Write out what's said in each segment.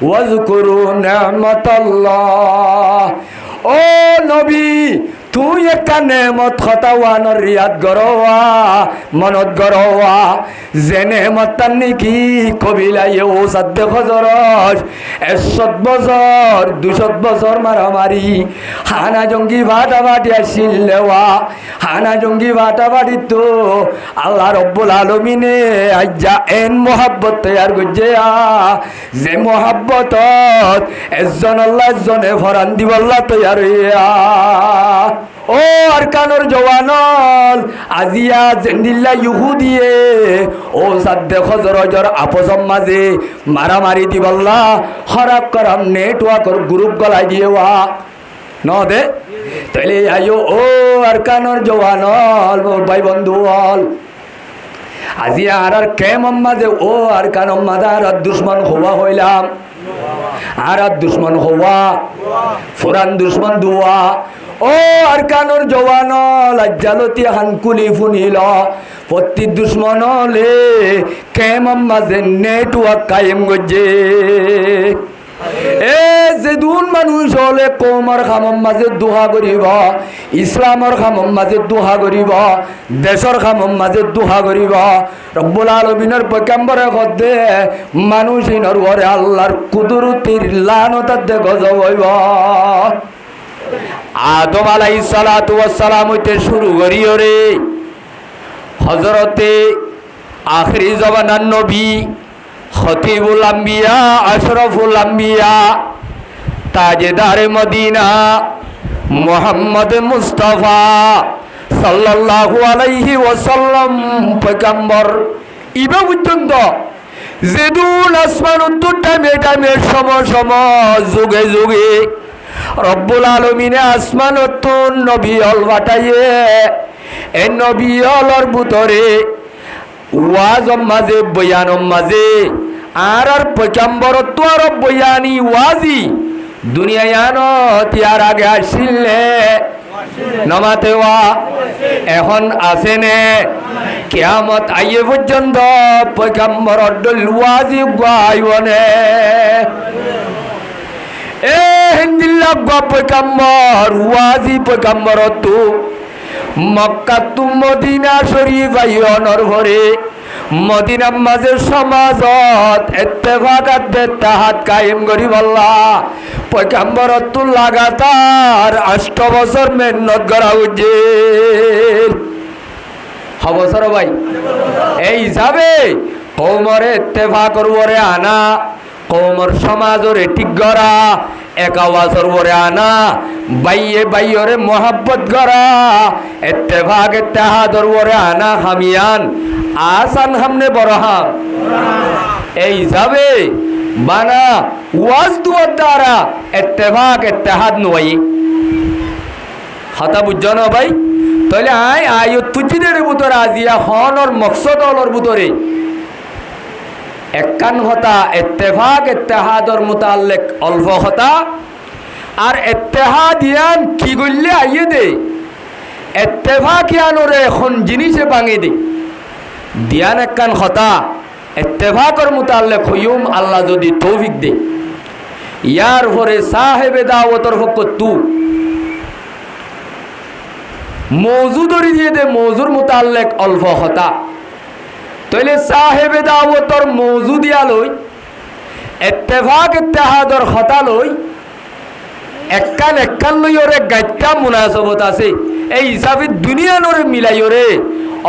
ওয়াজকুরু নি'মাতাল্লাহ। ও নবী, তুই একটা নেমত খতাওয়ানোর রিয়াদ গরোয়া মনত গরোয়া যে নেমতার নেকি কবিলাইয়ে ও সাদ্দে খজরস 100 বছর 200 বছর মারামারি হানা জঙ্গি ভাটাভাটি আসিলেওয়া হানা জঙ্গি ভাটাভাটি তো আল্লাহ রব্বুল আলমিনে আজ্জা এন মোহাব্বত তৈয়ার করছে যে মোহাব্বত এজন আল্লাহ এজনে ফরান দিবল্লা তৈয়ার হইয়া। ও আরকানোর জওয়ানল আজিয়া জেন্দিল্লা ইহুদিয়ে ও সাদ্দে খজরজর আপসম মাঝে মারামারি দিবল্লা খরাব করাম নেটওয়ার্কর গ্রুপ গলাই দিয়েওয়া ন দে তাইলে আইও ও আরকানোর জওয়ানল ভাই বন্ধু হল আজি আর কেমন মাঝে ও আরকান মাঝে আর দুশ্মন হওয়া হইলাম আর দুশ্মন হওয়া ফুরান দুশ্মন দুয়া। ও আরকানোর জওয়ান লজ্জালতি হানকুলি ফুনিল প্রতি দুশ্মন লে কেমন মাঝে নেটওয়ার্ক কায়েম গজে এ যেদুন মানুষ হলে কৌমর খামর মাঝে দোহা করিব ইসলামর খামর মাঝে দোহা করিব দেশর খামর মাঝে দোহা করিব রব্বুল আলামিনের পয়গম্বরে কদে মানুষ ইনর ওরে আল্লাহর কুদরতির লানতার দে গজব হইব। আদম আলাইহিস সালাতু ওয়াস সালাম হইতে শুরু করিও রে হযরতে আখিরি জমানার নবী খতিবুল আম্বিয়া আশরাফুল আম্বিয়া তাজদারে মদিনা মুহাম্মদ মুস্তাফা সাল্লাল্লাহু আলাইহি ওয়াসাল্লাম পয়গম্বর ইবা পর্যন্ত যেদুন আসমান উত্তর টাইমে সম যুগে যুগে রব্বুল আলমিনে আসমান উত্তর নবী অল বাটাইয়ে এ নবী অলর ভিতরে ওয়াজম মাঝে বয়ানম মাঝে আর পয়গম্বরত্ব আর বয়ানি ওয়াজি দুনিয়ায় আনো তিয়ার আগে আসিলে নমাতে ওয়া এখন আসে নে কিয়ামত আইয়ে পর্যন্ত পয়গম্বরর ওয়াজি গায়নে এ হিন্দিল্লা পয়গম্বর ওয়াজি পয়গম্বরত্ব মক্কা তু মদিনা শরীফ আইয়নর ভরে মদিনার মাঝে সমাজত ইত্তেফাকাত ইত্তেহাদ কায়েম করি বল্লা পয়গম্বরত্ব লাগাতার 8 বছর মেহনত করা উচিত হবছর ভাই এই হিসাবে কৌমরে ইত্তেফাকর ওরে আনা কৌমর সমাজরে ঠিক করা একাওয়াজর ওরে আনা বাইয়ে মোহাব্বত করা ইত্তেফাক ইত্তেহাদর ওরে আনা হামিয়ান আসান হামনে বড়হাম এই হিসাবে বানা ওয়াজ দুয়ার দ্বারা ইত্তেফাক ইত্তেহাদ নয় হতা বুঝছ না ভাই তাহলে আয়ত তুজিদের ভিতরে আজিয়া হনর মকসদ অলর ভিতরে একান হতা ইত্তেফাক ইত্তেহাদর মুতাল্লিক অল্প হতা আর ইত্তেহাদিয়ান কি করলে আইয়ে দে ইত্তেফাকিয়ানরে এখন জিনিসে ভাঙে দে দিয়ান একান হতা ইত্তেফাকর মুতাল্লিক হইম আল্লাহ যদি তৌফিক দে ইয়ার পরে সাহেবে দাওয়াতর পক্ষ তু মৌজু ধরে দিয়ে দে মৌজুর মুতাল্লিক অল্প হতা তাইলে সাহেবে দাওয়াতর মৌজু দিয়া লই ইত্তেফাক ইত্তেহাদর হতা লই একান লই ওরে গাইটা মুনাসাবত আছে এই হিসাবে দুনিয়া নরে মিলাই ওরে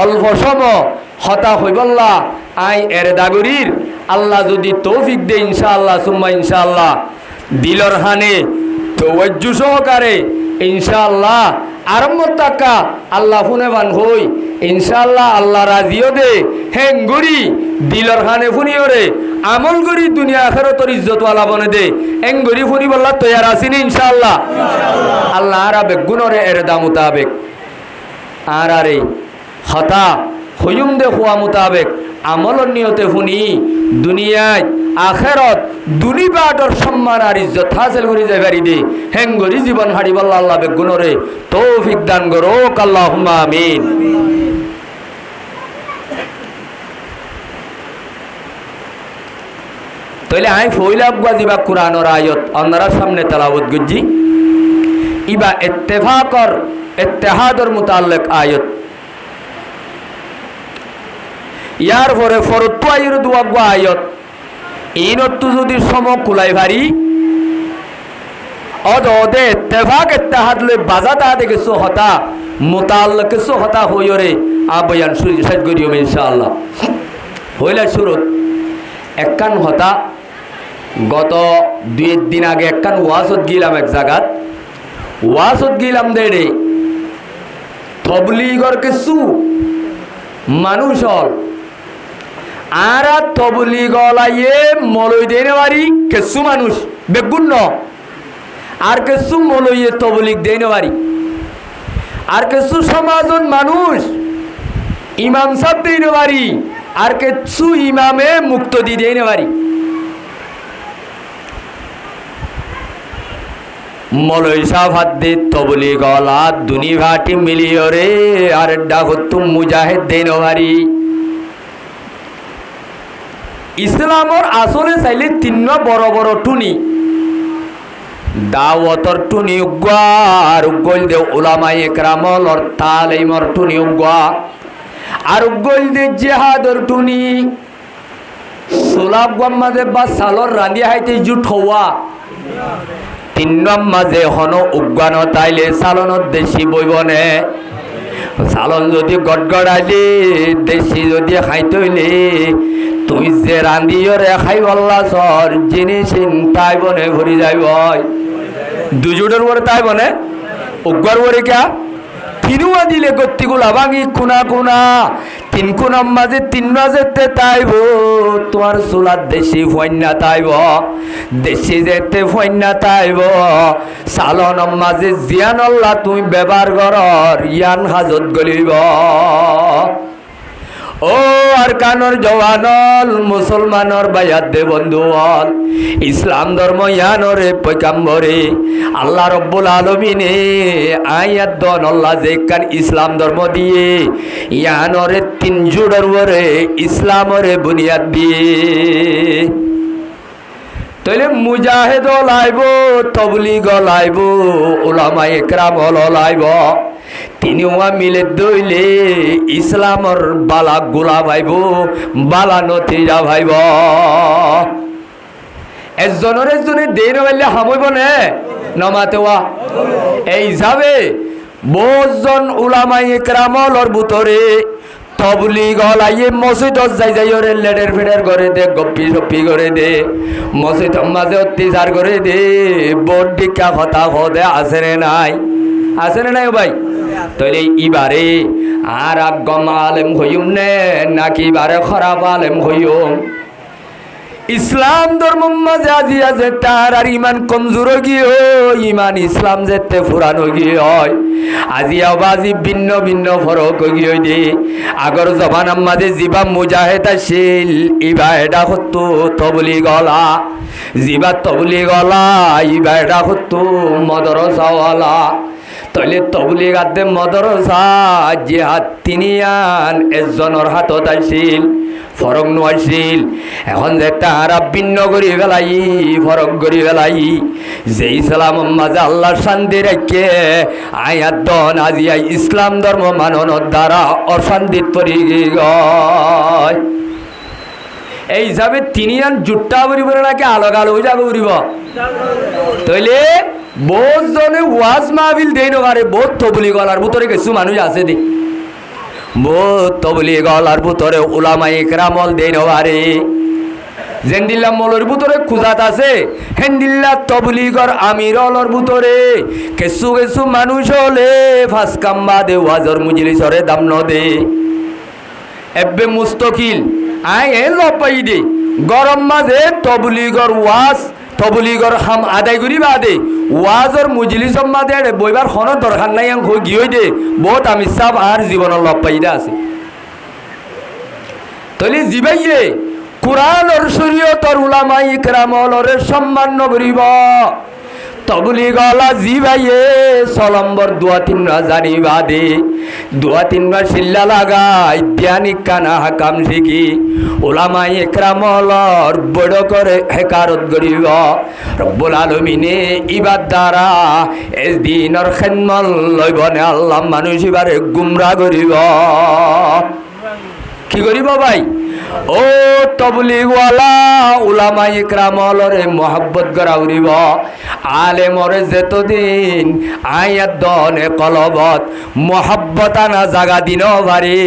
অল্প সময় হতা হইবল্লা আই এর দাগরির আল্লাহ যদি তৌফিক দে ইনশাআল্লাহ সুম্মা ইনশাআল্লাহ দিলর হানে তওয়াজ্জু সহকারে ইনশাআল্লাহ আরম্ভ টাকা আল্লাহ ফুনে বান হই ইনশাআল্লাহ আল্লাহ রাজিও দে হেঙ্গুরি দিলর খানে ফুনিও রে আমল করি দুনিয়া আখিরাতর ইজ্জত ওয়ালা বনে দে এঙ্গুরি ফুনি বল্লা তৈয়ার আছিনি ইনশাআল্লাহ আল্লাহ আর বেগুনরে এর দাম মোতাবেক আর আরে হতা হইম দে হওয়া মোতাবেক আমলর নিয়তে ফুনি দুনিয়ায় আখেরত দুনিবাটর সম্মান আর ইজ্জত হাসিল করি যাই পারি দে হেঙ্গরি জীবন হারি বল্লা আল্লাহ বেগুনরে তৌফিক দান করো আল্লাহুম্মা আমিন। তাইলে আই ফইলা বাজিবা কোরআনের আয়াত আপনারা সামনে তেলাওয়াত করছি ইবা ইত্তেফাকর ইত্তেহাদর মুতাল্লিক আয়াত ইয়ার পরে ফরতু আইর দুয়াগবা আয়াত ইনতু যদি সম কুলাই ভারি অদ অদে ইত্তেফাক ইত্তেহাদ লই বাজাতা দেখে হতা মুতাল্লিক হতা হইরে আবয়ান সুজ করিও ইনশাআল্লাহ হইলা শুরুত একখান হতা গত 2 দিন আগে একখান ওয়াজত গিলাম এক জায়গাত ওয়াজত গিলাম দেড়ে তবলিগর কিছু মানুষ হল আর তবলিগলাইয়ে মলই দেনে পারি কিছু মানুষ বেগুন আর কিছু মলইয়ে তবলিগ দেনে পারি আর কিছু সমাজন মানুষ ইমাম সাহেব দেনে পারি আর কিছু ইমামে মুক্তদি দেনে পারি মলই সাহেব হাত দে তবলিগলা দুনি ভাটি মিলিয়রে আর ডাকতুম মুজাহিদ দেনে পারি ইসলামর আসলে চাইলে 3 বড় বড় টুনি দাওয়াতর টুনি উগ্গা আর উগ্গল দে উলামায়ে একরামর তালিমর টুনি উগ্গা আর উগ্গল দে জিহাদর টুনি সুলাব গম্মাদে বা সালর রান্দিয়া হাইতে জুট হওয়া 3 মাঝে হন উগ্গানো তাইলে সালনত দেশি বইবনে সালন যদি গড়গড়াইলে দেশি যদি খাইতইলে তুই যে রান্দিয়রে খাই বললা সর জিনিস তাই বনে ভরি যাইব দুজোটের পরে তাই বনে উগ্গর পরে কে তিনুয়া দিলে গত্তিগুলা ভাঙি কোনা কোনা 3 কোনার মাঝে 3 মাঝেতে তাইব তোমার চুলার দেশি ফন্যা তাইব দেশি যেতে ফন্যা তাইব সালন মাঝে জিয়ানল্লা তুমি ব্যবহার করর ইয়ান হাজত গলিব ও আর কানর জওয়ানল মুসলমানর বায়াত দে বন্ধুল ইসলাম ধর্ম ইয়ানরে পয়গাম্বরে আল্লাহ রব্বুল আলামিনে আয়াত দন আল্লাহ যে কান ইসলাম ধর্ম দিয়ে ইয়ানরে 3 জুড়র ওরে ইসলামরে বুনিয়াদ দিয়ে তাইলে মুজাহিদ লাইব তবলিগ লাইব উলামা একরাম লাইব তিনিওয়া মিলে দইলে ইসলামর বালা গোলা ভাইব বালা নতিজা ভাইব একজনে দেন বললে হামইব নে নমাতেওয়া এই যাবে বহুজন উলামায়ে কেরামর ভিতরে তবলিগ লাইয়ে মসজিদ যাই ওরে লেডের ফেডের করে দে গপ্পি সপ্পি করে দে মসজিদ মাঝে অত্যাচার করে দে বোর্ড দিকা কথা দে আছে রে নাই ভাই তাইলে ইবারে আর আগম আলেম হইম নে নাকি বারে খারাপ আলেম হইম ইসলাম ধর্ম মাঝে আজি আছে তার আর ইমান কমজোর গিয়ে ইমান ইসলাম যেতে ফুরানো গিয়ে হয় আজি আবাজি ভিন্ন ভিন্ন ফরক গিয়ে দে আগর জমানার মাঝে জিবা মুজাহিদ আছিল ইবা এটা হতো তবলি গলা জিবা তবলি গলা ইবা এটা হতো মদরসাওয়ালা তাইলে তবলিগ আদে মদরসা জিহাদ তিনিয়ান একজনের হাতত আছিল ফরক নোয়াইছিল এখন যে তারা ভিন্ন করি ফেলাই ফরক করি ফেলাই যে ইসলাম মাঝে আল্লাহ শান্তি রেখে আয়াত দন আজি ইসলাম ধর্ম মাননের দ্বারা অশান্তিত পরি গয় এই হিসাবে তিনিয়ান জুট্টা উড়িব নাকি আলোক আলো হয়ে যাবে উড়িব তাইলে বহুত জনে ওয়াজ মাহফিল দেই নগারে বহুত তবলি গলার ভিতরে কিছু মানুষ আছে দে বহুত তবলি গলার ভিতরে উলামায়ে কেরামল দেই নগারে জেন্দিল্লা মলর ভিতরে খুজাত আছে হেন্দিল্লা তবলিগর আমিরলর ভিতরে কিছু কিছু মানুষ হলে ফাঁস কাম্বা দে ওয়াজর মুজলিসরে দাম ন দে এব্বে মুস্তকিল আই এ লপাই দে গরম মাঝে তবলিগর ওয়াজ তবলিগর হাম আদায় করি বাদে ওয়াজর মুজলিস মাদে বইবার কোনো দরকার নাই গিয়ে দে বহুত আমি সাব আর জীবনের লপাইদা আছে তলি জিবাইয়ে কোরআন আর শরীয়তর উলামায়ে কেরামলরে সম্মান নগরিব তবলি গলা জিবাইয়ে সলম্বর দুয়া তিনরা জানিবা দে দুয়া তিনরা শিল্লা লাগাই জ্ঞানিক কানা হাকাম শিখি ওলামাই একরামলর বড় করে হেকারত গরিব রব্বুল আলমিনে ইবাদ দ্বারা এ দিনর খেদমত লইবনে আল্লাহ মানুষ এবারে গুমরা করিব কি করিব ভাই ও তবলিগওয়ালা উলামা ইকরামলরে মোহাব্বত করা উড়িব আলেমরে যেতদিন আয়াত দনে কলবত মোহাব্বত আনা জাগা দিন ভারি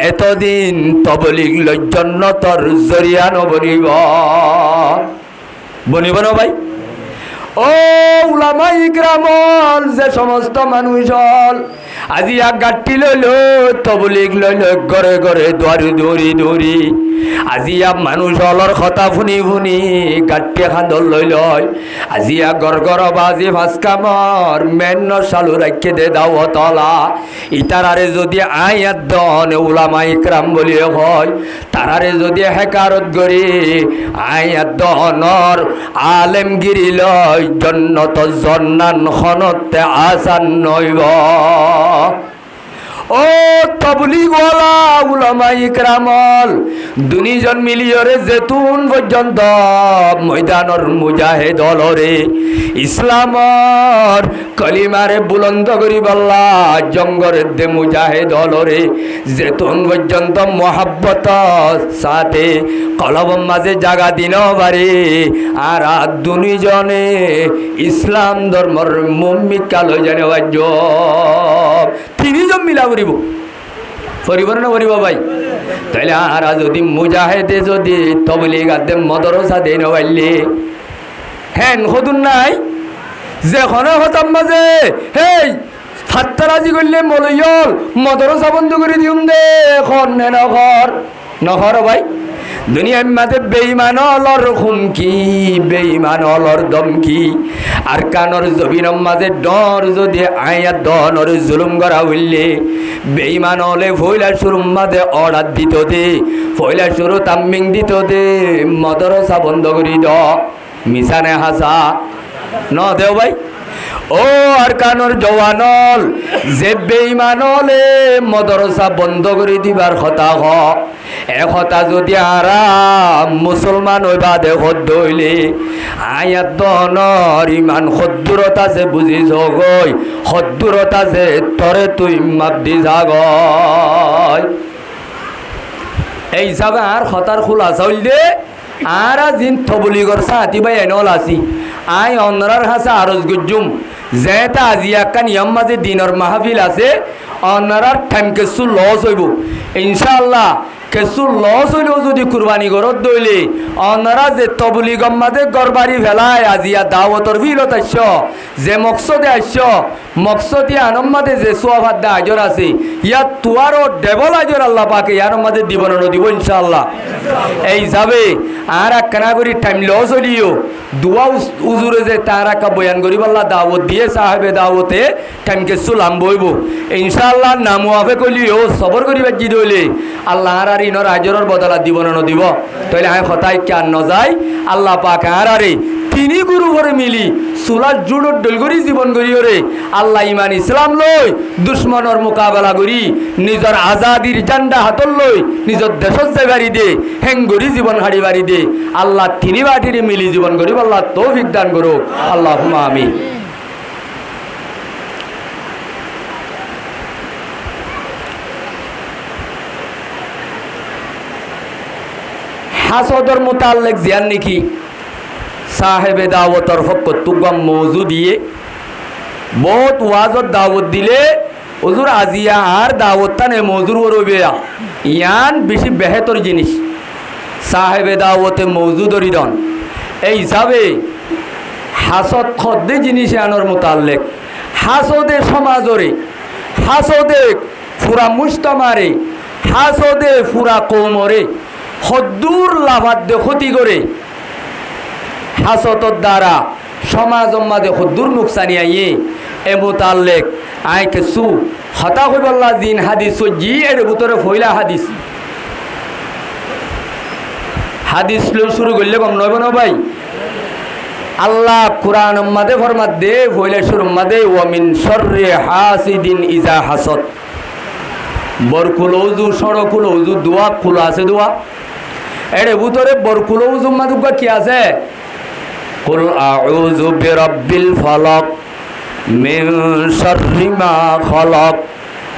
এতদিন তবলিগ লজ্জন্নতর জরিয়া নবনিব বনিব না ভাই ও উলামা ইকরামল যে সমস্ত মানুষ হল আজি গাঠি লইল তবলিগ লইল ঘরে ঘরে দুয়ারি দৌড়ি দৌড়ি আজি মানুষ হলর কথা শুনি শুনি গাঠি খান্দল লই লয় আজি গড় গড় বাজি ভাজ কামর মেন্ন চালু রাখে দে দাও তলা ইতারারে যদি আয়াত দন উলামা ইকরাম বলিয়ে হয় তারারে যদি হেকারত করি আয়াত দনর আলেমগিরি লয় জন্নত জন্নান খনতে আসান নইব ও তবলিগওয়ালা উলামা ইকরামল দুনিজন মিলিয়রে যেতুন পর্যন্ত ময়দানর মুজাহিদ হলরে ইসলামর কলিমারে বুলন্দ করি বল্লা জঙ্গরের দে মুজাহিদ হলরে যেতুন পর্যন্ত মহাব্বত সাথে কলবম মাঝে জাগা দিন পারে আর দুনিজনে ইসলাম ধর্মর মুম্মিকা লই জানে বাজ্য তিনিজন মিলা করিব পরিবার না করিব ভাই তাহলে আর যদি মুজাহিদে যদি তবলিগ আদে মদরসা দেই নবাইলে হ্যাঁ হদুন নাই যে খনে হতাম মাঝে হেই ফাত্তারাজি করলে মলইল মদরসা বন্ধ করে দিউম দে এখন নে নখর নখর ভাই দুনিয়ার মাঝে বেঈমান অলর হুমকি বেঈমান অলর দমকি আর কানর জবিনম মাঝে ডর যদি আয়াত দনর জুলুম করা হইলে বেঈমান হলে ফয়লা শুরুর মাঝে অর্ডার দিত দে ফয়লা শুরু তাম্মিং দিত দে মদরসা বন্ধ করি দ মিশানে হাসা ন দেও ভাই ও আর কানর জওয়ানল যে বেঈমান হলে মদরসা বন্ধ করে দিবার কথা হ একথা যদি আরাম মুসলমান হইবা দেখত দইলে আয়াত দনর ইমান সদ্দূরতা যে বুঝিছ গই সদ্দূরতা যে তরে তুই মাপ দি যাগয় এই হিসাবে আর খতার খোলা চাইল দে আর জিন তবলিগর সাথী ভাই এনল আছি আই অন্যরার হাসা আরজ গুজুম যেটা আজি একটা নিয়ম মাঝে দিনের মাহফিল আছে অন্যরার টাইম কিছু লস হইব ইনশাআল্লাহ কিছু লস হইলেও যদি কুরবানি ঘরত দইলে অন্যরা যে তবলিগম মাঝে গড়বাড়ি ফেলায় আজিয়া দাওয়াতর ভিলত আসছ যে মকসদে আসছ মকসদি আনম মাঝে যে সোয়াভাত দা আজর আছে ইয়াত তুয়ারও ডেবল আজর আল্লাহ পাকে ইয়ার মাঝে দিব না দিব ইনশাআল্লাহ এই যাবে আর একখানা করি টাইম লস হইলিও দুয়া উজুরে যে তার একটা বয়ান করি আল্লাহ দাওয়াত দিয়ে সাহেবে দাওয়াতে টাইম কিছু লাম বইব ইনশাআল্লাহ নামো আফে কলিও সবর করি বাজি দইলে আল্লাহ আর ইনর আজরের বদলা দিব না দিব তাইলে আমি কথায় কেন নযায় আল্লাহ পাক আর আরে তিনি গুরু করে মিলি সুলার জুড়োর ডলগরি জীবন গড়িওরে আল্লাহ ইমান ইসলাম লই দুশ্মনের মোকাবেলা করি নিজের আজাদির জান্ডা হাতল লই নিজের দেশত যে বাড়ি দে হেঙ্গরি জীবন হাড়ি বাড়ি দে আল্লাহ তিনি বাটিরে মিলি জীবন গরিব আল্লাহ তৌফিক দান করো আল্লাহুম্মা আমিন হাসদর মোতাল্লেক জিয়ান নাকি সাহেবে দাওয়াতর ফক্ক তুগম মৌজু দিয়ে বহুত ওয়াজত দাওয়াত দিলে হুজুর আজিয়া আর দাওয়াত তানে মৌজুর রবে ইয়ান বেশি বেহতর জিনিস সাহেবে দাওয়াতে মৌজু ধরি দন এই হিসাবে হাসদ খদ্দে জিনিস আনর মোতাল্লেক হাসদে সমাজরে হাসদে পুরা মুস্তামারে হাসদে পুরা কৌমরে হদ্দুর লাভাদ্য ক্ষতি করে হাসতর দ্বারা সমাজ মাঝে হদ্দুর নুকসানি আইয়ে এ মোতাল্লেক আয় কিছু হতা হইবল্লা দিন হাদিস জি এর ভিতরে ফইলা হাদিস হাদিস লই শুরু করলে কম নইব না ভাই আল্লাহ কুরআন মাদে ফরমাত দে হইলে শুরু মাদে ওয়া মিন শাররি হাসিদিন ইজা হাসাদ বরকুল ওযু সরকুল ওযু দোয়া কুল আছে দোয়া এর ভিতরে বরকুল ওযু মাদুকা কি আছে কুল আউযু বিরাব্বিল ফালাক মিন শাররি মা খালাক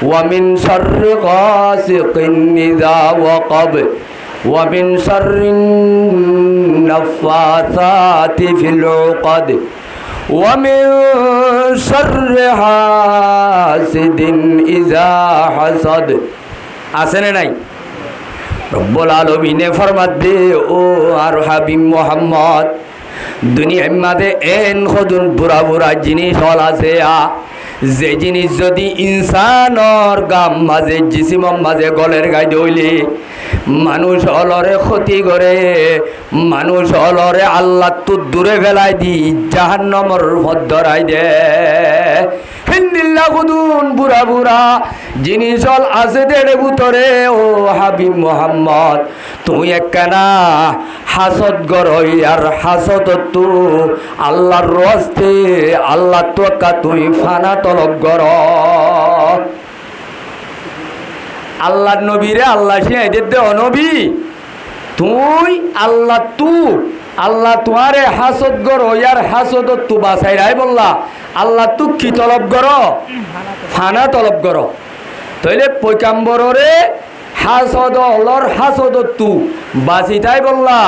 ওয়া মিন শাররি গাসিকিন ইযা ওয়াকাব ওয়া মিন শাররিন নাফাসাতি ফিল উকাদ ওয়া মিন শাররি হাসিদিন ইযা হাসাদ আছে না নাই রব্বুল আলামিনে ফরমাত দে ও আর হাবিব মুহাম্মদ দুনিয়ার মাঝে এন খদুন বুড়া বুড়া জিনিস হল আছে যে জিনিস যদি ইনসানর গাম মাঝে জিসিমম মাঝে গলের গাই দইলে মানুষ অলরে ক্ষতি করে মানুষ অলরে আল্লাহ তো দূরে ফেলাই দি জাহান্নামর পথ ধরাই দে হিন্দিল্লা খুদুন বুড়া বুড়া জিনিস হল আছে দেড়ে ভিতরে ও হাবিব মোহাম্মদ তুই একখানা হাসদ গরই আর হাসদ তু আল্লাহর রস্তে আল্লাহ তো একা তুই ফানা তলব গর আল্লাহর নবীরে আল্লাহ শিয়াইদের দে অনবী তুই আল্লাহ তু আল্লাহ তোমারে হাসদ গর ইয়ার হাসদ তু বাসাই রাই বললা আল্লাহ তু কি তলব গর ফানা তলব গর তইলে পয়গাম্বররে হাসদ অলর হাসদ তু বাসিতাই বললা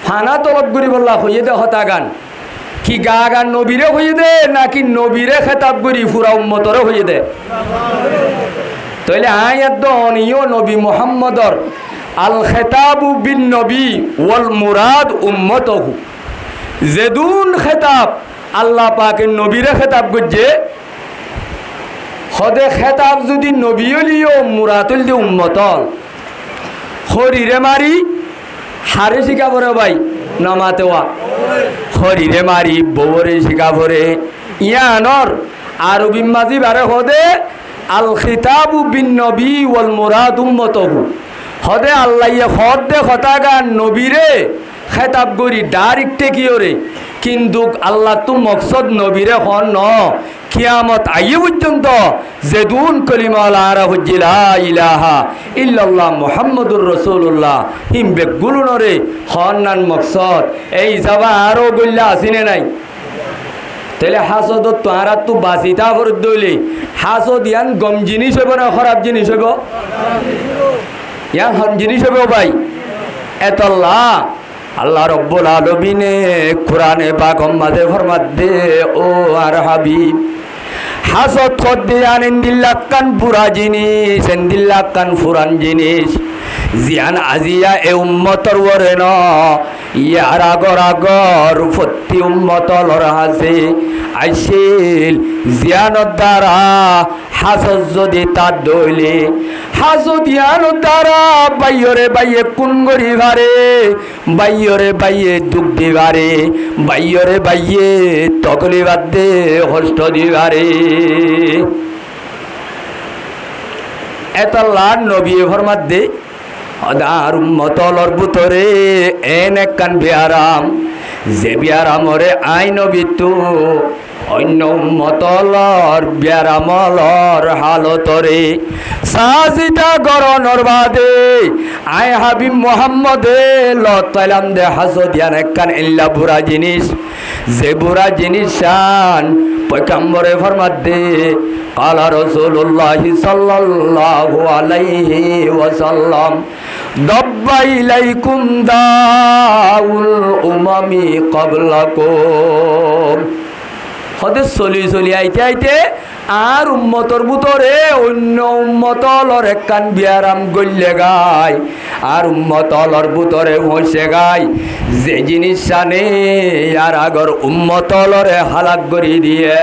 ফানা তলব করি বললা হইয়ে দে হতা গান কি গা গান নবীরে হইয়ে দে নাকি নবীরে খেতাব করি পুরা উম্মতরে হইয়ে দে তইলে আয়াত অনিয় নবী মুহাম্মদর আল খেতাবু বিন নবী ওয়াল মুরাদ উম্মতহু যেদুন খেতাব আল্লাহ পাকের নবীরে খেতাব করছে হদে খেতাব যদি নবীলিও মুরাতুল দি উম্মতল হরিরে মারি হারে শিখাবরে ভাই নমাতেওয়া হরিরে মারি বউরে শিখাবরে ইয়ানর আরবি মাঝি বারে হদে আল খিতাবু বিন নবী ওয়াল মুরাদ উম্মতহু হদে আল্লাহ হদ দে হতাগান নবীরে খেতাব করি ডাইরেক্টে কিওরে কিন্তু আল্লাহ তো মকসদ নবীরে হন ন কিয়ামত আইয়ে পর্যন্ত যেদুন কলিমা লা ইলাহা ইল্লাল্লাহ মুহাম্মাদুর রাসূলুল্লাহ হিম বেগুলনরে হন্নান মকসদ এই যাবা আরো গল্লা আসিনে নাই তাহলে হাসদ তোরা তো বাসিতা ফরদ দইলে হাসদ ইয়ান গম জিনিস হইব না খারাপ জিনিস হইব ইয়ান হন জিনিস হইব ভাই এতল্লাহ আল্লাহ রব্বুল আলামিনে কুরআনে পাক মাঝে ফরমাত দে ও আর হাবিব হাসদ খদ্দে আনেন দিল্লাকান পুরা জিনিস দিল্লাকান ফুরান জিনিস জিয়ান আজিয়া এ উম্মতর ওরে ন ইয়ার আগর আগর ফত্তি উম্মতলর হাসে আইছিল জিয়ানত দ্বারা হাসদ যদি তার দইলে হাসদ ইয়ানত দ্বারা বাইয়রে বাইয়ে কুন গরি ভারে বাইয়রে বাইয়ে দুঃখ দিবারে বাইয়রে বাইয়ে তকলি বাদ দে হষ্ট দিবারে এত লান নবী ফরমাত দে অদার উম্মতলর ভিতরে এন একখান বিয়ারাম যে বিয়ারামরে আই নবী তু অন্য উম্মতলর বিয়ারামলর হালতরে সাজিদা গরনর বাদে আই হাবিব মুহাম্মদে লতাইলাম দে হাসদিয়ান একখান ইল্লা বুড়া জিনিস যে বুড়া জিনিস শান পয়গম্বরে ফরমাত দে قال رسول الله صلى الله عليه وسلم دب إليكم داء الأمم قبلكم হদে চলি চলি আইতে আইতে আর উম্মতর ভিতরে অন্য উম্মতলর একখান বিয়ারাম গল্লে গায় আর উম্মতলর ভিতরে বসে গায় যে জিনিস জানে আর আগর উম্মতলরে হালাক করি দিয়ে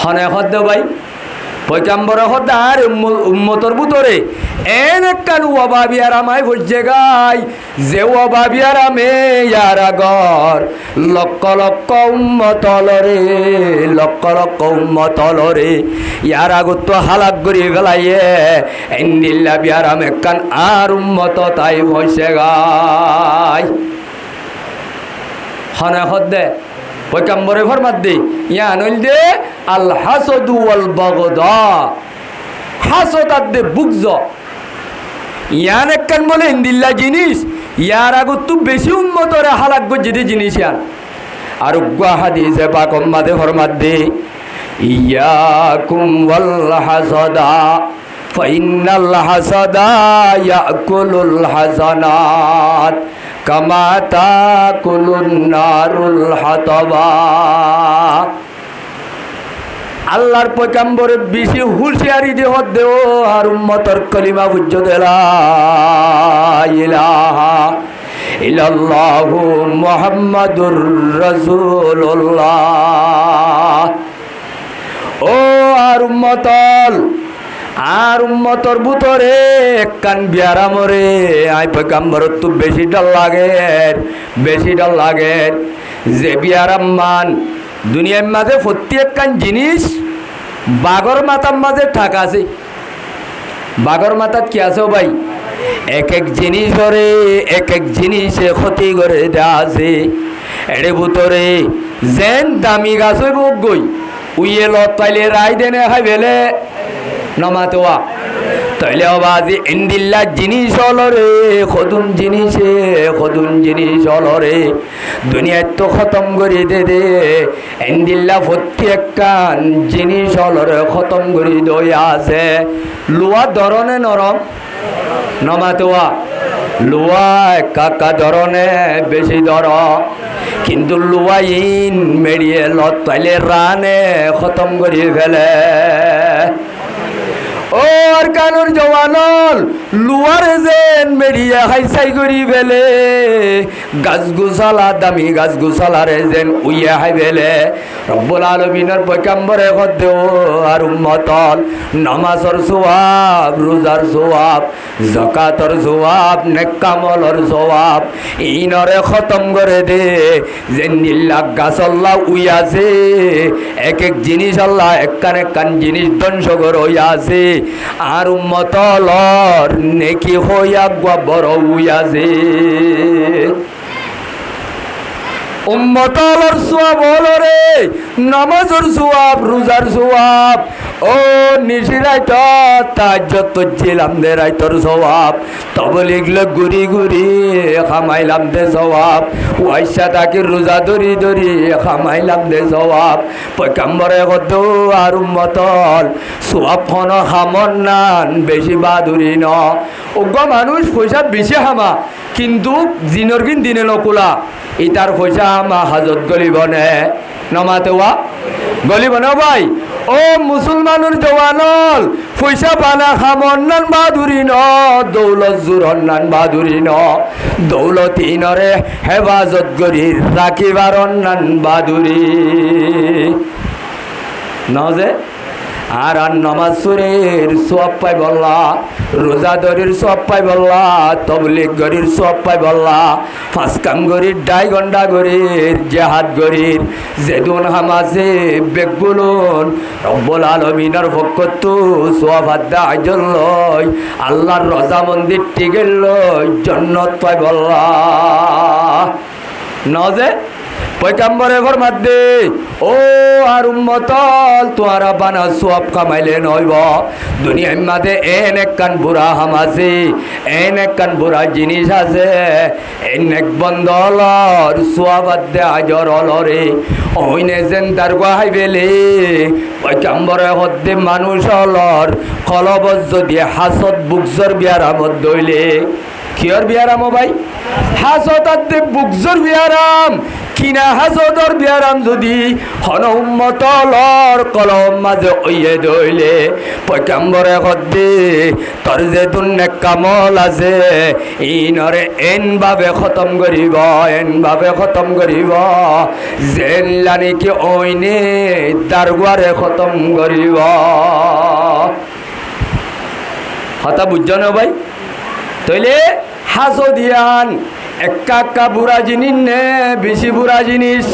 হনে হদ্দ ভাই পয়গাম্বর হদ্দ আর উম্মতর ভিতরে এন একখান ওয়াবাবিয়ার আমায় বসে গায় যে ওয়াবাবিয়ার আমে ইয়ার আগর লক্ষ লক্ষ উম্মতলরে লক্ষ লক্ষ উম্মতলরে ইয়ার আগত তো হালাক করি ফেলাইয়ে এন্দিল্লা বিয়ার আম একখান আর উম্মত তাই বসে গায় হনে হদ্দে পয়গম্বরে ফরমাত দে ইয়া নইল দে আল হাসাদু ওয়াল বাগদা হাসদ আদে বুগজ ইয়ান একখান বলে ইন্দিল্লা জিনিস ইয়ার আগত তো বেশি উম্মতরে হালাক গজিতে জিনিস ইয়ান আর উগ্গা হাদিসে পাক উম্মাদে ফরমাত দে ইয়াকুম ওয়াল হাসাদা ফাইন্নাল হাসাদা ইয়াকুলুল হাসানাত কামা তাকুলুন নারুল হাতাবা আল্লাহর পয়গম্বরে বেশি হুঁশিয়ারি দেহ দেও আর উম্মতর কলিমা বুঝ্য লা ইলাহা ইল্লাল্লাহু মুহাম্মাদুর রাসূলুল্লাহ ও আর উম্মতর ভিতরে একখান বিয়ারা মরে আই পয়গম্বর তো বেশি ডর লাগে যে বিয়ারাম মান দুনিয়ার মাঝে প্রত্যেকখান জিনিস বাগর মাথার মাঝে ঠাক আছে বাগর মাথাত কি আছে ভাই এক এক জিনিসে ক্ষতি করে দেওয়া আছে এর ভিতরে যেন দামি গাছ হইব গই উইয়ে লত পাইলে রায় দেনে খাই বেলে নমাতোয়া তাইলে আবাজি ইন্দিল্লা জিনিস হলো রে খদুন জিনিস হলো রে দুনিয়া তো খতম করে দে ইন্দিল্লা প্রত্যেকখান জিনিস হলো রে খতম করে দইয়া আছে লোয়া ধরনে নরম নমাতোয়া লোয়া কাকা ধরনে বেশি ধর কিন্তু লোয়া ইন মেরিয়ে লত পাইলে রানে খতম করে ফেলে ও আর কানুর জওয়ানল লুয়ারে যেন মেরিয়া হাইসাই করি ফেলে গাছগুছালা দামি গাছগুছালারে যেন উইয়া হাই ফেলে রব্বুল আলামিনের পয়গম্বরে কদ্দেও আর উম্মতল নামাজর সওয়াব রোজার সওয়াব যাকাতর সওয়াব নেকামলর সওয়াব ইনরে খতম করে দে যেন নিল্লা গাছ আল্লাহ উইয়াছে এক জিনিস আল্লাহ একখান জিনিস ধ্বংস করে হইয়াছে আর উম্মতলর নেকি হইয়া বড় হইয়াছে উম্মতলর সওয়াব হলো রে নামাজের সওয়াব রোজার সওয়াব ও নিশিরাইত তাজ্জত জিলাম দে রাইতর সওয়াব তবলিগ ঘুরি খামাইলাম দে সওয়াব ওয়াইসা তাকে রোজা ধরি খামাইলাম দে সওয়াব পয়গম্বরে কত আর উম্মতল সওয়াব খন খামন নান বেশি বাদুরি ন ওগ মানুষ পয়সা বেশি হামা কিন্তু দিনের দিন দিনে নকুলা ইতার পয়সা আমা হাজত গলিবনে নমাতেওয়া গলিবনে ভাই ও মুসলমানের জওয়ানল পয়সা পানা খামন্নান বাদুরি ন দৌলত জুরন্নান বাদুরি ন দৌলত ইনরে হেফাজত করি রাখিবার অন্যান বাদুরি নজে আর নমাজ সুরের সওয়াব পাই বললা রোজা ধরির সওয়াব পাই বললা তবলিগ গরির সওয়াব পাই বললা পাঁচ কাম গরির 2.5 ঘন্টা গরির জিহাদ গরির যেদুন হামাসে বেগুলুন রব্বুল আলামিনের পক্ষ সওয়াব আদা আজল লয় আল্লাহর রজা মন্দির টিকেল লয় জান্নাত পাই বললা নজে পয়গম্বরে ফরমাত দে ও আর উম্মতল তোরা বানা সওয়াব কামাইলে নইব দুনিয়ার মাঝে একখান বুড়া হাম আছে একখান বুড়া জিনিস আছে এক বন্দলর সওয়াব দে আজর অলরে ওইনে যেন তার গাহাই বেলে পয়গম্বরে হদ্দে মানুষ অলর কলবজ যদি হাসদ বুকজর বিয়ারামত দইলে কিয়র বিয়ারাম ভাই হাসদ আদে বুকজর বিয়ারাম কিনা হাসদর বিয়ারাম যদি হন উম্মতলর কলম মাঝে ওইয়ে দইলে পয়গম্বরে কদ্দে তোর যে দুন্নেক কামল আছে ইনরে এনভাবে খতম করিব যেন লানি কি ওইনে দারগুয়ারে খতম করিব কথা বুঝছ না ভাই তইলে হাসদিয়ান একা বুড়া জিনিস নে বেশি বুড়া জিনিস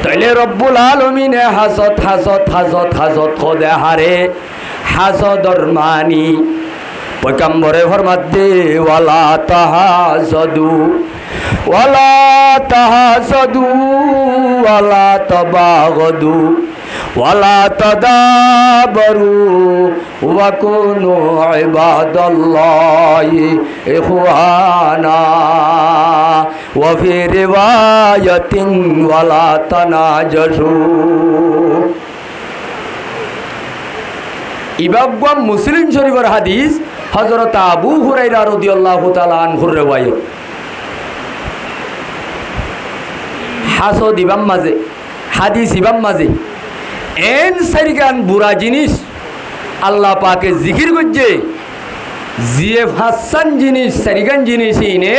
তাইলে রব্বুল আলামিনে হাসদ খদে হারে হাসদর মানি পয়গম্বরে ফরমাতে ওয়ালা তাহাসাদু ওয়ালা তাহাসাদু ওয়ালা তাবাগদু ওয়ালা তাদাবারু ওয়া কুনু ইবাদাল্লাহি ইখওয়ানা ওয়া ফি রিওয়ায়াতিন ওয়ালা তানাজাসু। ইমাম মুসলিম শরীফের হাদিস, হযরত আবু হুরায়রা রাদিয়াল্লাহু তাআলা আনহুর রিওয়ায়াত। হাসদ ইমাম মাঝে, হাদিস ইমাম মাঝে এন সারিগান বুড়া জিনিস আল্লাহ পাকে জিকির করছে, জিয়ে হাসান জিনিস সারিগান জিনিস ইনে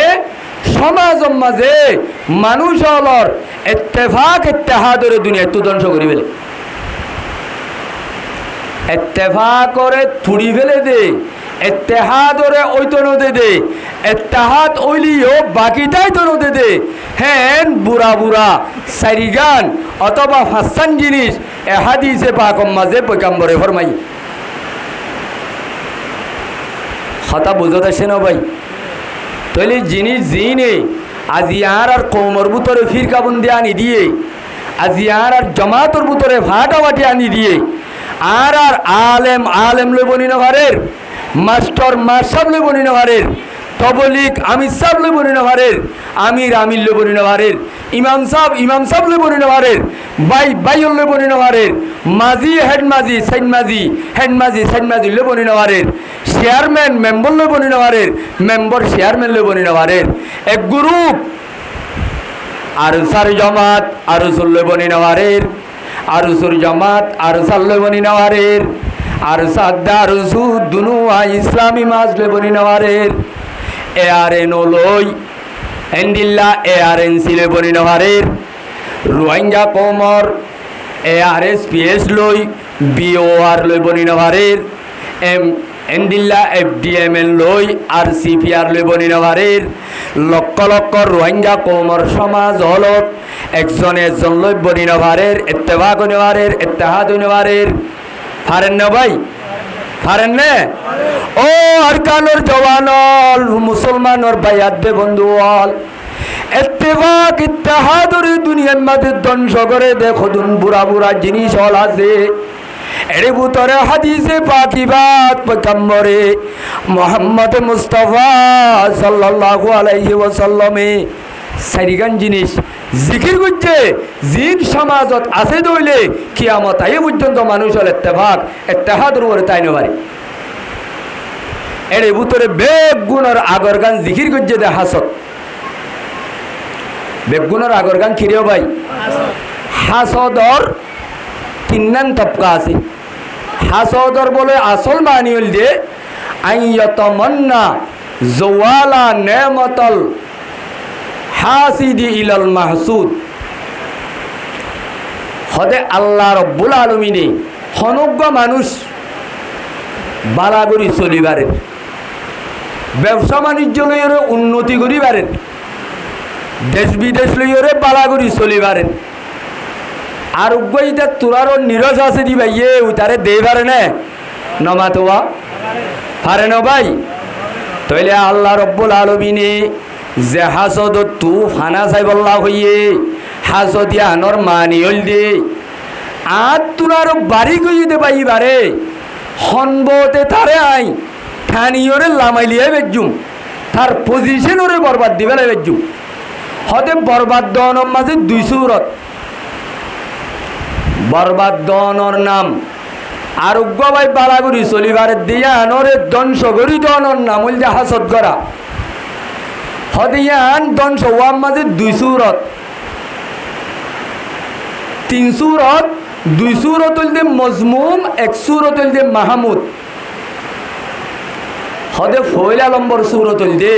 সমাজের মাঝে মানুষ হলর ইত্তেফাক ইত্তেহাদরে দুনিয়া তো ধ্বংস করি ফেলে, ইত্তেফাক করে থুড়ি ফেলে দে, ইত্তেহাদরে ওইতো নদে দে, ইত্তেহাদ ওইলিও বাকিটাই তো নদে দে। হ্যাঁ বুড়া বুড়া সারিগান অথবা হাসান জিনিস এ হাদিসে পাকম মাঝে পয়গম্বরে ফরমাই। কথা বুঝতে আসে না ভাই? তাহলে জিনিস জিনে আজি আর কৌমর ভিতরে ফিরকাবন্দি আনি দিয়ে, আজি আর জমাতর ভিতরে ফাটাফাটি আনি দিয়ে, আর আলেম আলেম লই বনি নভারের, মাস্টার মাসাব লই বনি নভারের, তবলিক আমির সাহেব লই বনি নভারের, আমির আমির লই বনি নভারের, ইমাম সাহেব লই বনি নভারের, বাই লই বনি নভারের, মাজি হেড মাজি সাইন মাজি হেড মাজি সাইন মাজি লই বনি নভারের, চেয়ারম্যান মেম্বার লই বনি নভারের, মেম্বার চেয়ারম্যান লই বনি নভারের, এক গ্রুপ আরসার জমাত আরসুল লই বনি নভারের, আরসুর জমাত আরসাল লই বনি নভারের, আরসাদ দারসু দুনুয়া ইসলামী মাজ লই বনি নভারের, ARN লই এন্ডিল্লা ARNC লই বনি নভারের, রোহিঙ্গা কোমর ARSPS লই BOR লই বনি নভারের, এন্ডিল্লা FDMN লই RCPR লই বনি নভারের, লক্ষ লক্ষ রোহিঙ্গা কোমর সমাজ হলত একজন একজন লই বনি নভারের, ইত্তেফাক নভারের, ইত্তেহাদ নভারের। পারেন না ভাই? পারেন না? ও আরকানুর জওয়ানল মুসলমানর বায়াত দে বন্ধুওয়াল, ইত্তেফাক ইত্তেহাদর দুনিয়ার মাঝে ধ্বংস করে দেখো দুন বুড়া বুড়া জিনিস হল আছে। এর ভিতরে হাদিসে পাকিবাত পয়গম্বরে মুহাম্মদ মুস্তাফা সাল্লাল্লাহু আলাইহি ওয়াসাল্লামে সারিগান জিনিস জিকির করছে, জিন সমাজত আছে দইলে কিয়ামত আই পর্যন্ত মানুষ হল ইত্তেফাক ইত্তেহাদর উপরে তাই নবারে। এর ভিতরে বেগুনের আগর গান জিকির করছে দে হাসত, বেগুনের আগর গান খিরেও ভাই হাসদর তিন তবকা আছে। হাসদর বলে আসল মানি হল যে আইয়াতামান্না জওয়ালা নেমতল হাসিদি ইলাল মাহসুদ, হদে আল্লাহ রব্বুল আলামিনে হনজ্ঞ মানুষ বালাগরি চলিবারেন, ব্যবসা বাণিজ্য লইরে উন্নতি করিবারেন, দেশ বিদেশ লইরে বালাগরি চলিবারেন। আর উগ্গইটা তোরারও নিরস আছে দি ভাই এ তারে দেই পারে না নমাতোয়া পারে না ভাই? তাইলে আল্লাহ রব্বুল আলামিনে যে হাসদ তু ফানা চাইবল্লা হইয়ে হাসদিয়া আনর মানি হল দে আর তোরারও বাড়ি গই দে পাইবারে হনবতে তারে আই থানিয়রে লামাইলিয়ে বেজুম, তার পজিশনরে বরবাদ দিবেলে বেজুম। হতে বরবাদ দনের মাঝে দুই সুরত, বরবাদ দনর নাম আরোগ্য ভাই বালাগুড়ি চলিবার দিয়া আনরে ধ্বংস করি দনর নাম হল যে হাসদ করা। হদিয়ান ধ্বংস হওয়ার মাঝে দুই সুরত, তিন সুরত, দুই সুরত হল যে মজমুম, এক সুরত হল যে মাহমুদ। হদে ফয়লা নম্বর সুরত হল যে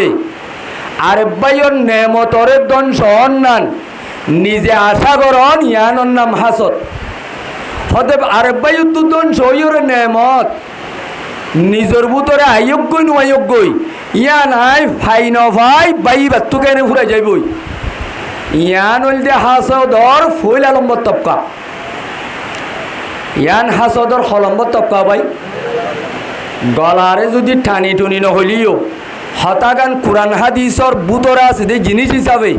আর বাইর নেমতরে ধ্বংস অন্যান নিজে আশা করন ইয়ানোর নাম হাসদ। হতে আর বাইর তো ধ্বংস হইর নেমত নিজের ভিতরে আয়োগ্যই নয়োগ্যই ইয়া নাই ফাই নভাই বাই বাত্তু কেনে ফুরাই যাইবই। ইয়ান হল যে হাসদর ফয়লা নম্বর তবকা, ইয়ান হাসদর খ নম্বর তবকা ভাই গলারে যদি টানি টুনি নহলিও হতাগান কোরআন হাদিসর বুতরা আছে যে জিনিস হিসাবে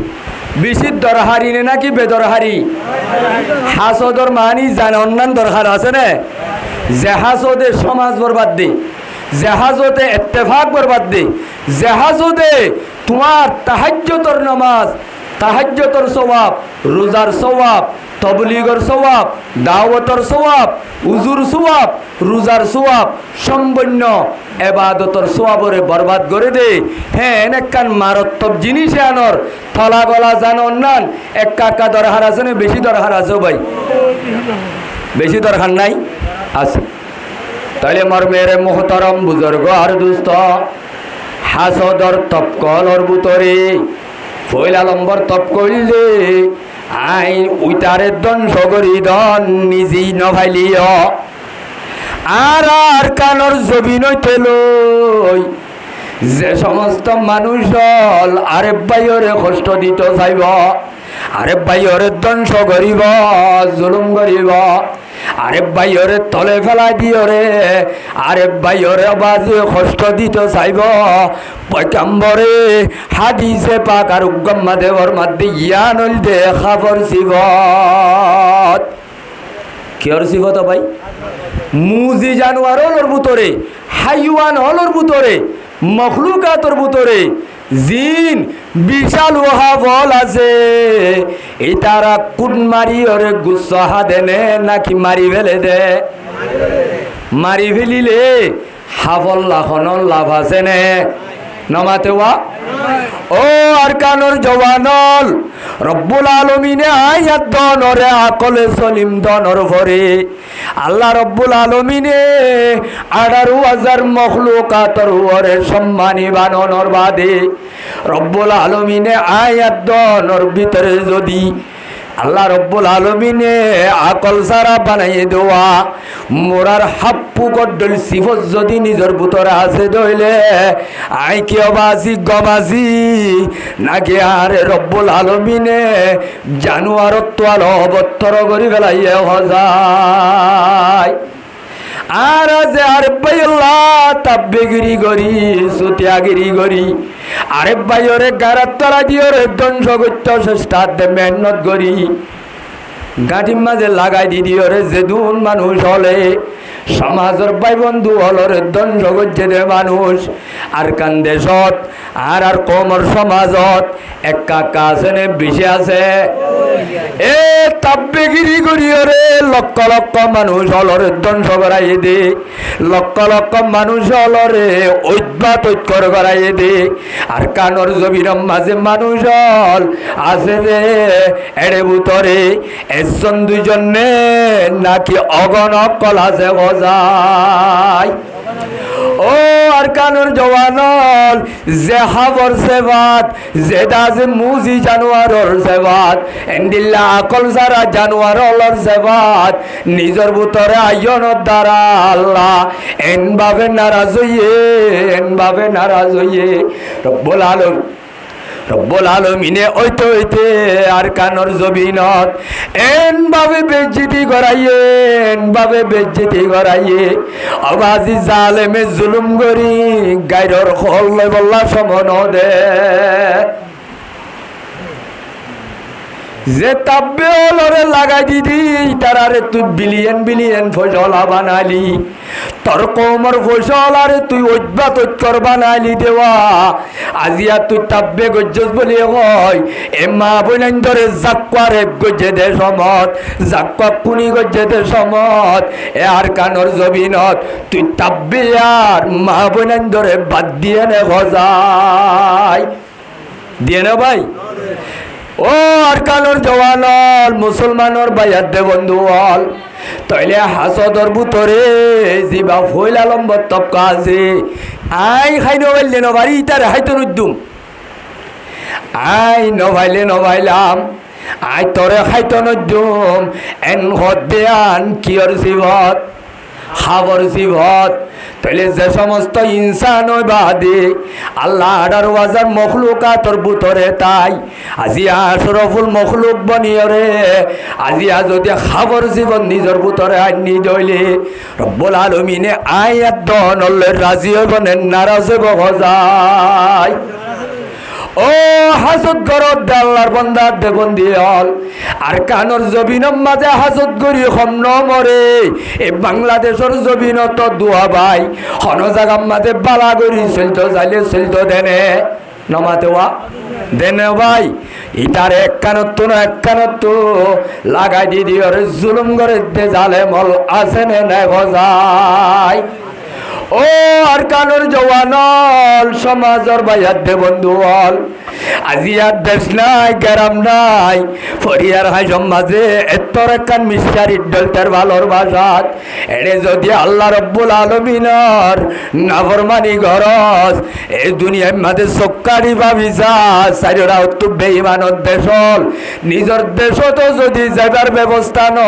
বেশি দরহারি নে নাকি বেদরহারি হাসদর মানি জানে অন্যান্য দরকার আছে না জাহাজতে সমাজ বরবাদ দে জাহাজতে ইত্তেফাক বরবাদ দে জাহাজতে তোমার তাহাজ্জুদের নামাজ তাহাজ্জুদের সওয়াব রোজার সওয়াব তবলিগর সওয়াব দাওয়াতর সওয়াব উজুর সওয়াব রোজার সওয়াব সম্পূর্ণ ইবাদতর সওয়াবরে বরবাদ করে দে হ্যাঁ এনেকান মারাত্মক জিনিস আনর থলা গলা জানন নান এক কাকা দরহার আছে না বেশি দরহার আছে ভাই বেশি দরকার নাই আছে তাহলে মোর মেরে মোহতরম বুজুর্গ আর দুস্থ হাসদর তপকলর বুতরে ফইলা লম্বর তপ কইলে আইন উইতারে ধ্বংস করি দন নিজেই নভাইলিও আর কানর জবিন লই যে সমস্ত মানুষ আরে বাইরে কষ্ট দিত চাইব আরে বাইরে ধ্বংস করিব জুলুম করিব আরে বাইরে তলে ফেলাই দিও রে আরে বাইরে বাজে কষ্ট দিতে চাইব পয়গম্বরে হাদিসে পাক আর উগ্গম্মা দেবর মধ্যে ইয়ানুল দে খাবর সিবত কিয়র সিবত ভাই মুজি জানোয়ার হলর ভিতরে হাইওয়ান হলর ভিতরে মখলুকাতর ভিতরে জিন বিশাল ওহা বল আছে এই তারা কুট মারি ওরে গুসহা দেনে নাকি মারি ফেলে দে মারি ফেলিলে হাফল লাখনর লাভ আছে নে নমাতে ওয়া ও আর কানর জওয়ানল রব্বুল আলমিনে আয়াত দনরে আকলে সলিম দনর ভরে আল্লাহ রব্বুল আলমিনে 18,000 মখলুকাতর ওরে সম্মানী বানর বাদে রব্বুল আলমিনে আয়াত দনর ভিতরে যদি আল্লাহ রব্বুল আলমিনে আকল সারা বানাইয়ে দেওয়া মোরার হাপ্পু গড্ডল সিফত যদি নিজের ভিতরে আছে দইলে আই কি অবাজি গবাজি নাকি আরে রব্বুল আলমিনে জানুয়ারত তোয়াল অবত্তর করি ফেলাইয়ে হজায় আর যে আরে বাইল্লা তাব্বেগিরি গরি সুতিয়াগিরি গরি আরে বাইরে গারাত তলা দিয়ে রে ধ্বংস করতে চেষ্টা মেহনত করি গাঁটির মাঝে লাগাই দিও রে যে দুন মানুষ হলে সমাজের ভাই বন্ধু হলরে ধ্বংস করছে রে মানুষ আর কান দেশত আর কমর সমাজত এক কাকা আছে নে বেশি আছে এ তাব্বেগিরি করিও রে লক্ষ লক্ষ মানুষ হলরে ধ্বংস করাই দে লক্ষ লক্ষ মানুষ হলরে ঐক্যত ঐক্যর করাই দে আর কানর জমিরম মাঝে মানুষ হল আছে রে এড়ে ভিতরে একজন দুইজন নে নাকি অগণ কল আছে যায় ও আর কানুর জওয়ানল যে হাবর সেবাত যে দাজে মুজি জানোয়ারর সেবাত এন্ডিল্লা আকল যারা জানোয়ারর সেবাত নিজের ভিতরে আয়নের দ্বারা আল্লাহ এনভাবে নারাজ হইয়ে রব্বুল আলমিনে ওইতে ওইতে আর কানর জবিনত এনভাবে বেজ্জিতি করাইয়ে অবাজি জালেমে জুলুম করি গাইরর খল্লে বল্লা সমন দে যে তাব্বে অলরে লাগাই দিদি তারারে তুই বিলিয়ন বিলিয়ন ফসলা বানালি তোর কমর ফসল আরে তুই ঐক্যত ঐক্যর বানালি দেওয়া আজিয়া তুই তাব্বে গজ্জস বলি হয় এ মা বইনাইন ধরে জাক্কারে গজ্জে দে সমত জাক্কা কুনি গজ্জে দে সমত এ আর কানর জবিনত তুই তাব্বে আর মা বইনাইন ধরে বাদ দিয়ে নে ভজাই দিয়ে না ভাই ও আর কানোর জওয়ানল মুসলমানর বাইয়াত দে বন্ধু হল তইলে হাসদর ভিতরে জিবা ফইলা লম্বর তপকা আছে আই খাই নবাইলে নবারি তার হাইতো নুদ্দুম আই নবাইলাম আই তরে খাইতো নুদ্দুম এন হদ দেয়ান কিয়র সিভত খাবর সিভত তাহলে যে সমস্ত ইনসান বাদে আল্লাহ 18,000 মখলুকাতর ভিতরে তাই আজিয়া আশরাফুল মখলুক বনিয়রে আজিয়া যদি খাবার জীবন নিজের ভিতরে আনি দইলে রব্বুল আলামিনে আয়াত দনলে রাজি হবেন নারাজ হব যায়। ও হাজত গরত আল্লাহর বান্দা দেবন্দি হল আর কানর জবিনম মাঝে হাজত গরি খম্ন মরে এ বাংলাদেশের জবিনত দুয়া ভাই হন জাগাম মাঝে বালা গরি চলতো যাইলে চলতো দেনে নমাতেওয়া দেনে ভাই ইটার এক কানত না এক কানত লাগাই দি দিওর জুলুম করে দে জালে মল আছে নে নাই গজাই। ও আর কানুর জওয়ানল সমাজর বাইয়াত দে বন্ধু হল আজি আর দেশ নাই গ্রাম নাই ফরিয়ার হাই সমাজে এতর একখান মিশারি ডলটার ভালোর বাসাত এড়ে যদি আল্লাহ রব্বুল আলমিনর নাফরমানি গরজ এই দুনিয়ার মাঝে চক্কারি ভাবিছা চারিরা তো বেঈমানত দেশল নিজর দেশতো যদি যাবার ব্যবস্থা ন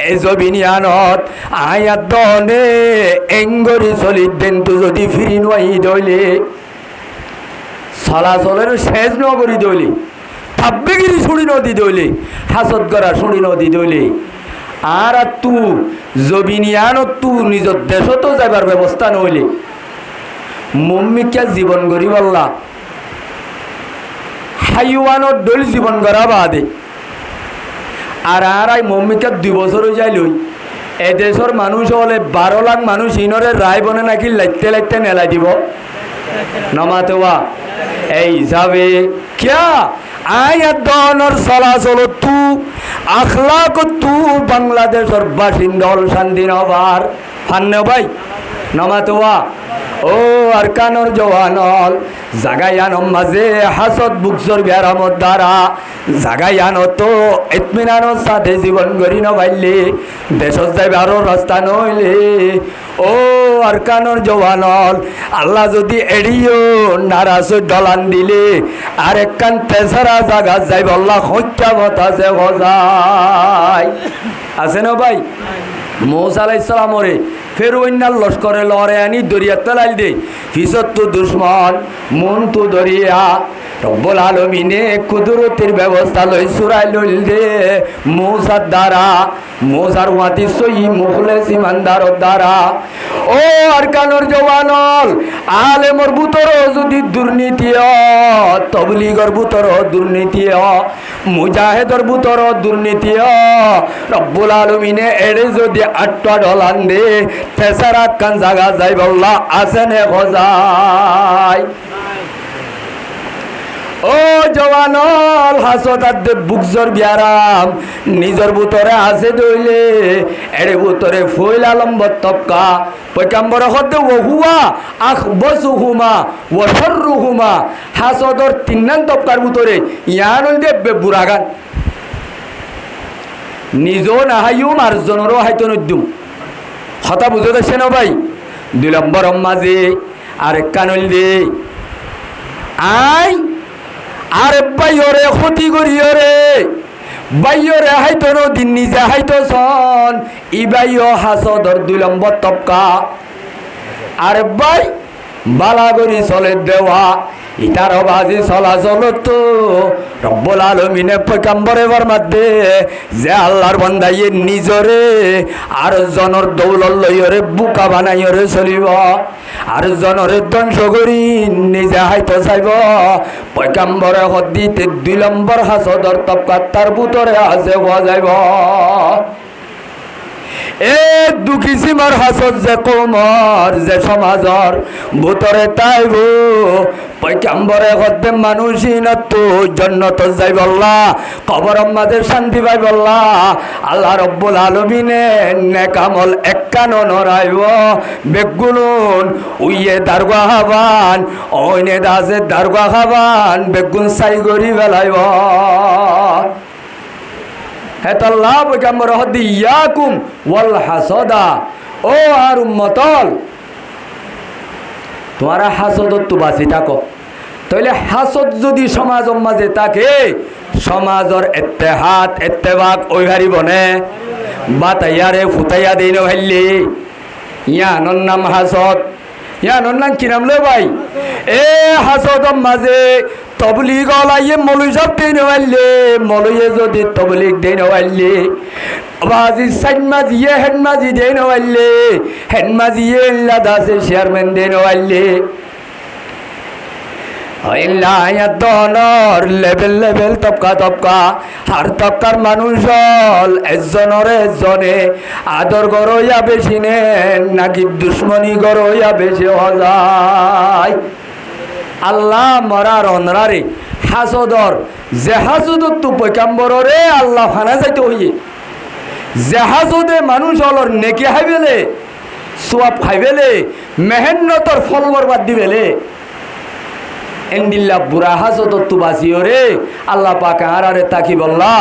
এই জবিনিয়ানত আয়াত দনে এঙ্গরি চলি দিনটো যদি ফিরি নোয়াই দইলে চলাচলের শেষ নগরী দইলে তাব্বেগিরি ছুড়ি নদী দইলে হাসত গড়া ছুড়ি নদী দইলে আর তু জবিনিয়ানত তু নিজের দেশতো যাবার ব্যবস্থা নইলে মম্মিকা জীবন গড়ি বললা হাইওয়ানত দল জীবন গড়া বাদে আর আই মম্মিকা 2 বছর যাই লই এদেশের মানুষ হলে 12 লাখ মানুষ ইনরে রায় বনে নাকি লাইতে লাইতে নেলাই দিব নমাতেওয়া এই হিসাবে কিয়া আয়াত দনর চলাচল তু আখলাক তু বাংলাদেশের বাসিন্দা হল শান্তি নবার ফান্নে ভাই নমাতেওয়া ও আর কানর জওয়ানল জাগায়ানম মাঝে হাসত বুকসর ব্যারামত দ্বারা জাগায়ানো তো ইতমিনানোর সাথে জীবন গড়ি নবাইলে দেশত যাইবে আরো রাস্তা নইলে ও আর কানর জওয়ানল আল্লাহ যদি এড়িও নারাজ ডলান দিলে আর একখান তেসারা জাগা যাইব আল্লাহ হত্যা বতাসে হজায় আছে না ভাই মৌসা আলাইহিস সালামরে ফের অন্যার লস্করে লড়ে আনি দরিয়া তেলাইল দে ফিসত তো দুশ্মন মন তো দরিয়া রব্বুল আলামিনে কুদরতের ব্যবস্থা লই সুরাই লইল দে মৌসার দ্বারা মৌসার ওয়াতি সই মুখলেস ইমানদারর দ্বারা ও আর কানর জওয়ানল আলেমর বুতর যদি দুর্নীতি তবলিগর বুতর দুর্নীতি মুজাহিদর বুতর দুর্নীতি রব্বুল আলামিনে এড়ে যদি 8টা ডলান দে তেসারা কান জায়গা যাই বললা আসেনে খোঁজাই। ও জওয়ানল হাসতার দে বুকজর বিয়ারাম নিজর বুতরে আছে দইলে এড়ে বুতরে ফুল আলম্ব তপকা পয়গাম্বর হতে ওহুয়া আখবসুহুমা ওয়া শাররুহুমা হাসদর 3 নং তপকার বুতরে ইয়ানুল দে বুরাগান নিজো না হাইও মারজনরও হাইতো নদ্যুম হতা বুঝে দেখছে না ভাই 2 নম্বর মাঝে আর কানুল দে আই আরে বাইরে ক্ষতি করিও রে বাইরে হাইতো নদীন নিজে হাইতো সন ইবাইও হাসদর 2 নম্বর তপকা আরে বাই বালা করি চলে দেওয়া ইটার বাজি চলাচল তো রব্বুল আলামিনে পয়গম্বরে ফরমাতে যে আল্লাহর বান্দায়ে নিজরে আর জনর দৌলত লইরে বুকা বানাইরে চলিব আর জনরে ধ্বংস করি নিজে হাইতো চাইব পয়গম্বরে হদিতে 2 নম্বর হাসদর তপকা তার ভিতরে আছে হওয়া যাইব এ দুঃখী সীমার হাসত যে কোমর যে সমাজর ভিতরে তাইব পয়গম্বরে হতে মানুষই না তো জান্নাত যাই বল্লা কবর মাঝে শান্তি পাই বল্লা আল্লাহ রব্বুল আলামিনে নেকামল এককানো নরাইব বেগুন উইয়ে দারগা হাবান ওইনে দাসে দারগা হাবান বেগুন সাই গরি বেলাইব হেতাল্লাহ পয়গম্বর হদি ইয়াকুম ওয়াল হাসাদা ও আর উম্মতল তোমারা হাসদত তো বাঁচি থাকো তাহলে হাসদ যদি সমাজের মাঝে থাকে সমাজের ইত্তেহাদ ইত্তেফাক ওই হারি বনে বাতাইয়ারে ফুতাইয়া দিন ভাইলি ইয়ানোর নাম হাসদ। ইয়ানোর নাম কি নাম লে ভাই? এ হাসদর মাঝে তবলিগ লাইয়ে মলুই সব দেই নইলে, মলুয়ে যদি তবলিগ দেই নইলে, বাজি সাইড মাজিয়ে হেড মাজি দেই নইলে, হেড মাজিয়ে লাদাসে চেয়ারম্যান দেই নইলে, দনর লেভেল লেভেল তপকা তপকা হার তপকার মানুষ হল এজনের এজনে আদর গরইয়া বেশি নে নাকি দুশ্মনী গরইয়া বেশি হজায়। আল্লাহ মরার অনরারে হাসদর যে হাসদর তো পয়গাম্বররে আল্লাহ ফানা যাইতে হইয়ে, যে হাসদে মানুষ হলর নেকি হাইবেলে সোয়াব খাইবেলে মেহেন্নতর ফল বরবাদ দিবেলে এন্ডিল্লা বুড়া হাসদর তো বাঁচিও রে আল্লাহ পাক আরারে তাকি বললা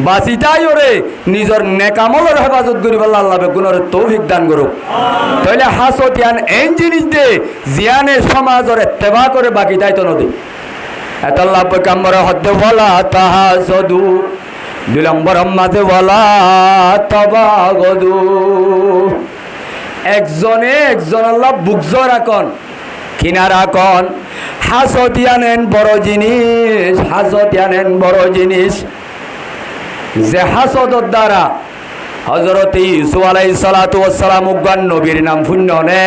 বাঁচিতাই ওরে নিজের নেকামলের হেফাজত করি বললা আল্লাহ বেগুনের তৌফিক দান করুক। তাইলে হাসদ ইয়ান এই জিনিস দে জিয়ানের সমাজের তেবা করে বাকি তাই তো নদী এত আল্লাহ পয়গাম্বর হদ্দে বলা তাহাসদু, 2 নম্বর মাঝে বলা তাবাগদু। একজনে একজন আল্লাহ বুকজর রাখন কিনা রাখন। হাসদ ইয়ানেন বড় জিনিস, হাসদ ইয়ানেন বড় জিনিস। যে হাসদর দ্বারা হযরত ইউসুফ আলাইহিস সালাতু ওয়াস সালাম উগান নবীর নাম শূন্য নে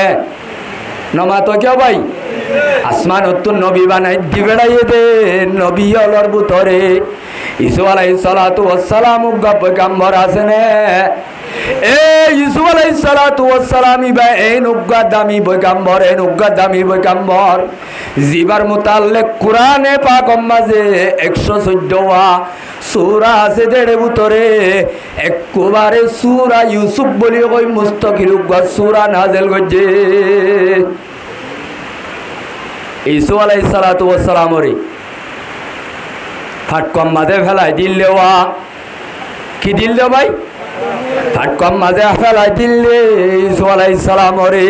নমা তো কেউ ভাই আসমান উত্তর নবী বানাই দিবেড়াইয়ে দে নবী অলর ভিতরে ইউসুফ আলাইহিস সালাতু ওয়াস সালাম উগা পয়গাম্বর আছে নে। এ ইউসুফ আলাইহিস সালাতু ওয়াস সালাম ইবা এই উগা দামি পয়গাম্বর, এই উগা দামি পয়গাম্বর জিবার মুতাল্লিক কোরআনে পাক মাঝে 114 সূরা আছে দেড়ে ভিতরে একবারে সূরা ইউসুফ বলি কই মুস্তাকিল উগা সূরা নাজিল গজে। ইউসুফ আলাইহিস সালাতু ওয়াস সালাম রে ফাটকম মাঝে ফেলাই দিলেওয়া কি দিল ভাই? ফাটকম মাঝে ফেলাই দিলে ইউসুফ আলাইহিস সালাম রে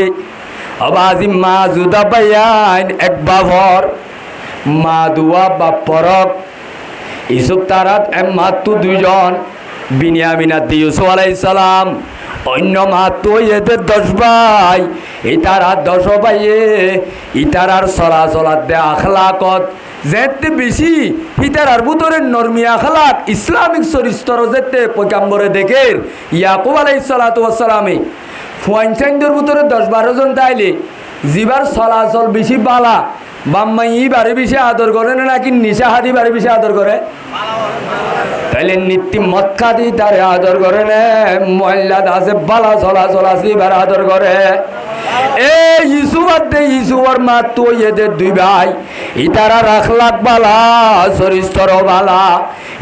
আবাজি মা জুদা বাইয়ান এক বাবর মা দুয়া বাপরক ইউসুফ তারাত মাত্র 2 জন বিনিয়ামিনাত ইউসুফ আলাইহিস সালাম অন্য মাত্র এদের 10 ভাই ইতারা 10 ভাইয়ে ইতারার চলাচলাত দে আখলাকত যেতে বেশি ইতারার ভিতরে নরমি আখলাক ইসলামিক চরিত্র যেতে পয়গাম্বরে দেখে ইয়াকুব আলাইহিস সালাতু ওয়াস সালামে ফুয়াইনচাইনদের ভিতরে 10-12 জন তাইলে জিবার চলাচল বেশি বালা বাম্মাই বারে বেশি আদর করে না নাকি নিশা হাদি বারে বেশি আদর করে? তাইলে নীতি মদ খাদি তারে আদর করে না, মহিলা আছে বালা চলাচল আছে এবার আদর করে। এ ইসুফার দে ইসুফার মা তো এদের 2 ভাই ইতারা আখলাক বালা চরিত্র বালা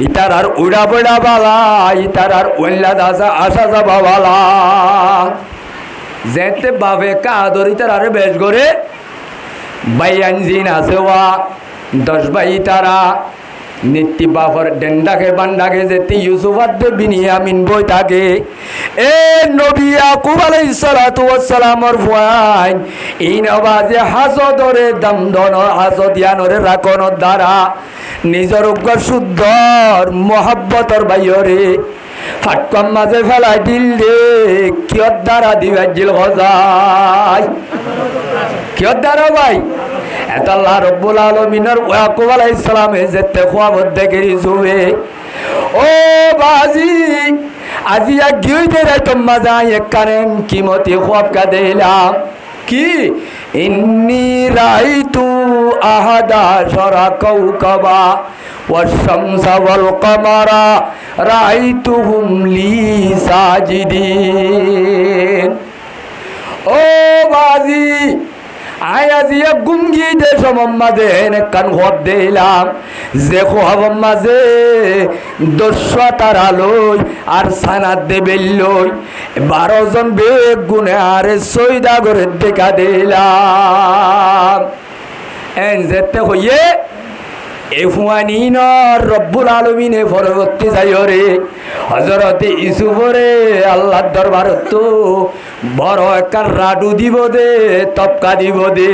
ইতারার উড়া বড়া বালা ইতারার ওল্লাদ আছে আশা যাবা বালা যেতে বাপে কাদর ইতারারে বেশ করে বাইয়ান জিন আছে ওয়া 10 ভাই তারা নিত্তি বাফর ডেন্ডাকে বান্ডাকে যেতে ইউসুফার দে বিনিয়ামিন বই থাকে। এ নবী ইয়াকুব আলাইহিস সালাতু ওয়াস সালামর ফুয়াইন এই নবাজে হাসদরে দমদন হাসদিয়ানরে রাখনর দ্বারা নিজর উগ্র শুদ্ধর মোহাব্বতর বাইরে ফাটকম মাঝে ফেলাই দিল রে কিয়র দ্বারা দিবাজিল হজায় কিয়র দ্বারা ভাই এত আল্লাহ রব্বুল আলামিনের ইয়াকুব আলাইহিস সালামে যেতে খোয়াবত দেখে ইসুফে ও বাজি আজি গিয়ে রে তোমা যায় কারেন কিমতি খোয়াব কা দিলাম কি ইন্নী রাইতু আহাদা শরা কওকাবা والشمس والقمر رأيتهم لي ساجدين ও বাজি আয়া দিয়া গুমগি দে সমম্মাদে কান ঘর দিলাম যে খোয়াবম্মাজে 10 তারা লই আর সানাত দে বেললই 12 জন বেগ গুনে আর সৈদা করে দেখা দিলাম এন যেতে হইয়ে এফুয়ানিনর রব্বুল আলামিনে পরবর্তী যাইরে হযরত ইউসুফরে আল্লাহর দরবারত তো বড় একটা রাডু দিব দে তপকা দিব দে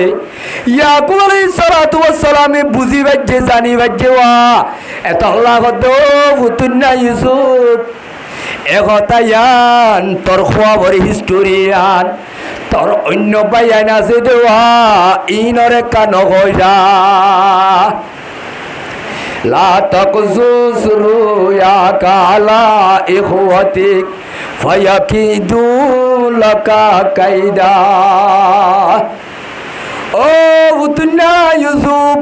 ইয়াকুব আলাইহিস সালাতু ওয়াস সালামে বুঝি বাজে জানি বাজে ওয়া এত আল্লাহ কত ফুতুন্না ইউসুফ একতায়ান তোর খবর হিস্টোরিয়ান তোর অন্য বাইয়ান আছে দেওয়া ইনরে কান হইয়া লা তাকজুস রুয়া কালা ইখওয়াতিক ফায়াকিদু লাকা কাইদা। ও উতনা ইউসুফ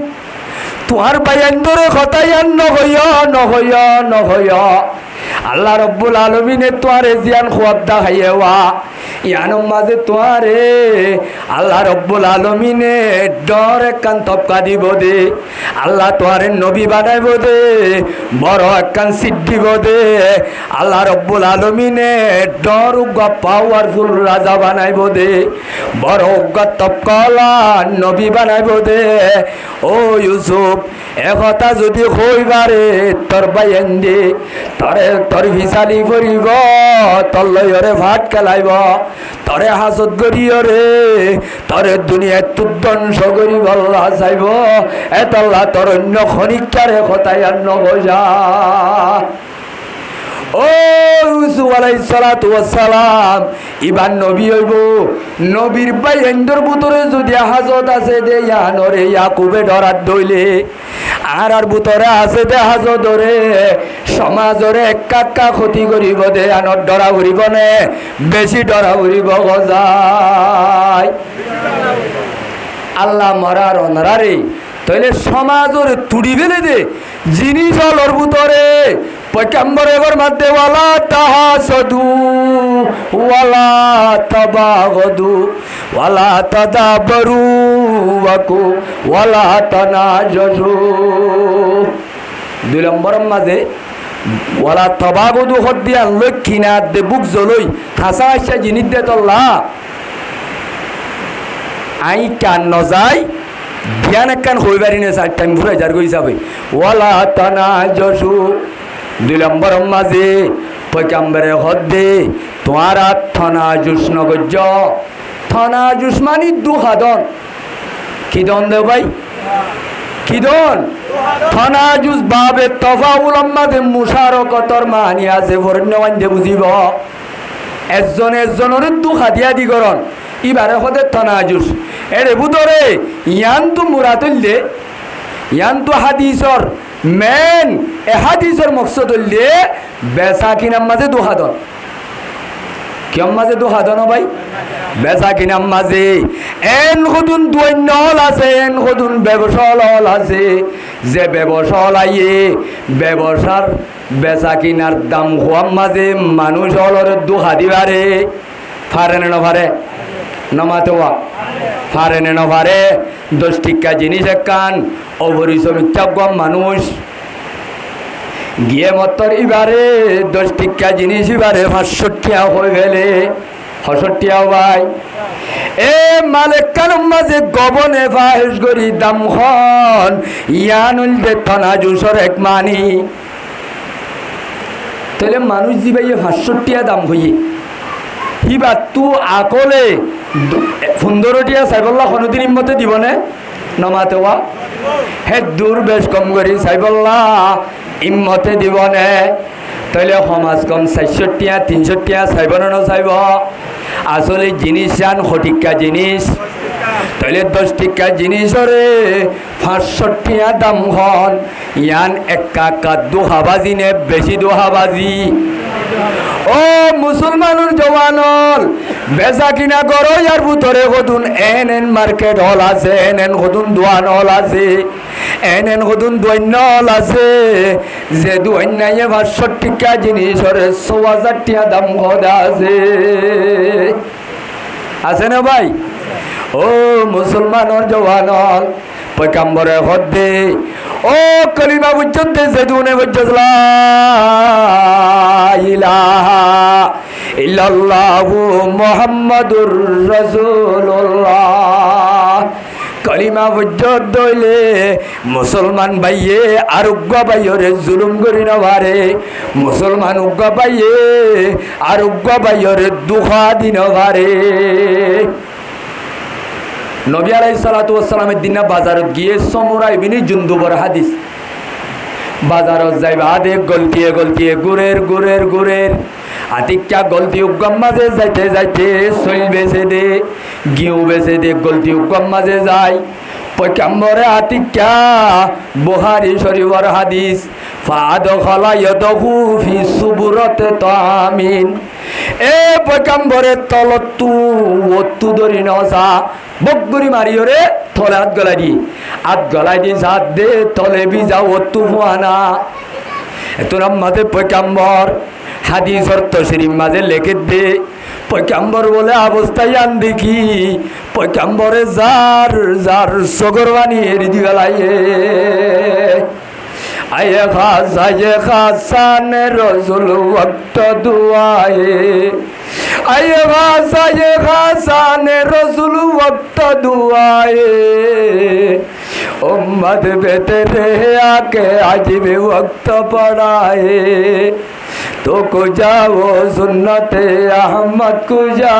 তোমার বাইয়ান ধরে খতায়ান নহইয়া আল্লাহ রব্বুল আলমিনে তোয়ারে জিয়ান খোয়াব দেখাইয়া ইয়ানোর মাঝে তোয়ারে আল্লাহ রব্বুল আলমিনে ডর একখান তপকা দিব দে, আল্লাহ তোয়ারে নবী বানাইব দে, বড় একখান সিট দিব দে, আল্লাহ রব্বুল আলমিনে ডর উগা পাওয়ারফুল রাজা বানাইব দে, বড় উগা তপকলা নবী বানাইব দে। ও ইউসুফ একথা যদি হইবারে তোর বাইন দে তোর ভিসালি করিব, তোর লয়রে ভাত খেলাইব, তরে হাসত করিয়রে তরে দুনিয়ায় তুধ্বংস করিব আল্লাহ চাইব। এতল্লা তোর অন্য খনিকারে কথায় আর নবজা। ও ইউসুফ আলাইহিস সালাতু ওয়াস সালাম ইবান নবী হইব, নবীর বাইন্দর ভিতরে যদি হাজত আছে দে ইয়ানরে ইয়াকুবে ডরাত দইলে আর ভিতরে আছে দে হাজত ধরে সমাজরে একাক্কা ক্ষতি করিব দে আনত ডরা উড়িব নে বেশি ডরা উড়িব গজায় আল্লাহ মরার অনরারে তাইলে সমাজের তুড়ি ফেলে দে জিনিস হলর ভিতরে পয়গম্বরের মধ্যে ওয়ালা তাহাসদু ওয়ালা তাবাগদু ওয়ালা তাদাবরু ওয়াকু ওয়ালা তানাজু। 2 নম্বরের মাঝে ওয়ালা তাবাগদু হদিয়া লক্ষিনা দে বুক জলই হাসা হাসা জিনিস দে তল্লা আই কান নজাই জ্ঞান একখান হইবারি না 4 টাইম ঘুরে যার গই যাবে ওয়ালা তানাজু। 2 নম্বরের মাঝে পয়গম্বরে হদ্দে তোমার থানাজুস নগজ থানাজুস মানে দুহাদন কি দন দে ভাই কি দন থানাজুস বাবে তফাউল মাঝে মুশারকতর মানি আছে ফরন্যওয়ান দে বুঝিব একজন একজনের দুহা দিয়া দিগরণ ইবারে হদে থানাজুস এরে বুতরে ইয়ান তো মুরাতুল ইয়ান তো হাদিসর মেন এ হাদিসের মকসদ হইলে বেচা কিনার মাঝে দুহাদন কিয়ম মাঝে দুহাদন ভাই বেচা কিনার মাঝে এন হদুন দৈন্য হল আছে এন হদুন ব্যবসা হল আছে যে ব্যবসা লাইয়ে ব্যবসার বেচা কিনার দাম হওয়ার মাঝে মানুষ হলর দুহা দিবারে ফারে না ফারে নমাতোয়া ফারে না ফারে 10 টিকা জিনিস একখান অপরিশ্রমিক মানুষ গিয়ে মতর ইবারে 10 টিকা জিনিস ইবারে 500 টাকা হয়ে গেলে 65 টাকা ভাই এ মালিক কানুম মাঝে গবনে ফাহিশ করি দাম হন ইয়ানুল দে থানাজুসর এক মানি তাহলে মানুষ জিবাইয়ে 500 টাকা দাম হইয়ে ইবা তু আকলে 15 টাকা সাইবল্লাহ কোনদিন ইম্মতে দিবনে নমাতেওয়া হে দূর বেশ কম করি সাইবল্লাহ ইম্মতে দিবনে তাইলে সমাজ কম 400 টাকা 300 টাকা চাইব না চাইব আসলে জিনিস আন সঠিকা জিনিস তাইলে 10 টিকা জিনিসরে 500 টাকা দাম হন ইয়ান একা দুহাবাজি নে বেশি দুহাবাজি। ও মুসলমানের জওয়ানল বেচা কিনা করো ইয়ার ভিতরে হদুন এন মার্কেট হল আছে এন হদুন দোয়ান হল আছে এন হদুন দৈন্য হল আছে যে দৈন্যায় 500 টাকা জিনিসরে 6000 টাকা দাম খোদা আছে না ভাই। ও মুসলমানের জওয়ানল পয়গম্বরে হদ্দে ও কলিমা বুঝতে যেদুনে বুঝলা ইলাহা ইল্লাল্লাহু মুহাম্মাদুর রাসূলুল্লাহ কলিমা বুঝত দইলে মুসলমান ভাইয়ে আর উগ্গা ভাইয়রে জুলুম করি নভারে মুসলমান উগ্গা ভাইয়ে আর উগ্গা ভাইয়রে দুখা দিন ভারে। নবী আলাইহিস সালাতু ওয়াস সালামের দিনা বাজারত গিয়ে সমরা ইবনে জুনদুবর হাদিস বাজারত যাইবা আদে গলতিয়ে গলতিয়ে গুরের আতিক্যা গলতি উগম মাঝে যাইতে যাইতে চল বেছে দে গিউ বেছে দে গলতি উগম মাঝে যায় পয়গম্বরে আতিক্যা বুখারী শরীফের হাদিস ফাদখালা ইয়াদাহু ফি সুবুরাত তামিন এ পয়গম্বরে তলতু ওতু ধরি নসা বগগুরি মারিওরে তলে হাত গলাই দি হাত গলাই দি জাত দে তলে বিজা ওতু ফুয়ানা তোর মাঝে পয়গম্বর হাদিসর তশরিফ মাঝে লেখে দে পয়গম্বর বলে অবস্থায় আন দেখি পয়গম্বরে যার যার সগরবানি এরি দিগালাইয়ে আয়ে খাসানে রসুল ওয়াক্ত দুআয়ে আয়ে খাসানে রসুল ওয়াক্ত দুআয়ে उम्मत बेते आके अजीब वक्त पढ़ाए तो कुजा वो सुन्नते अहमद कुजा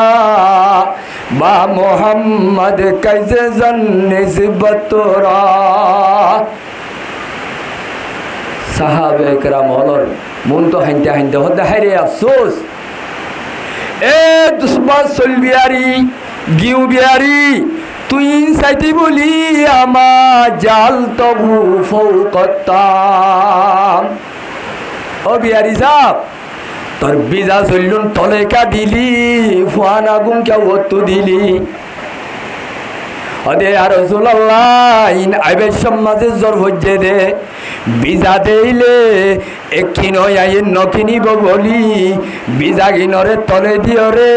बा मोहम्मद कैसे जन निस्बत तोरा साहबे करम और मुन तो हंते हंते होता है रे अफसोस ए दुस्बा सुलबियारी गिउ बियारी তুই সাইতি বলি আমা জাল তবু ফৌকতাম ও বিহারি সাহ তোর বিজা চললুন তলে কা দিলি ফুয়ান আগুন কে ওতু দিলি অদে আর রাসূলুল্লাহ ইন আইবে সমাজে জোর হজ্জে দে বিজা দেইলে একিনো আইন নকিনি বলি বিজা গিনরে তলে দিওরে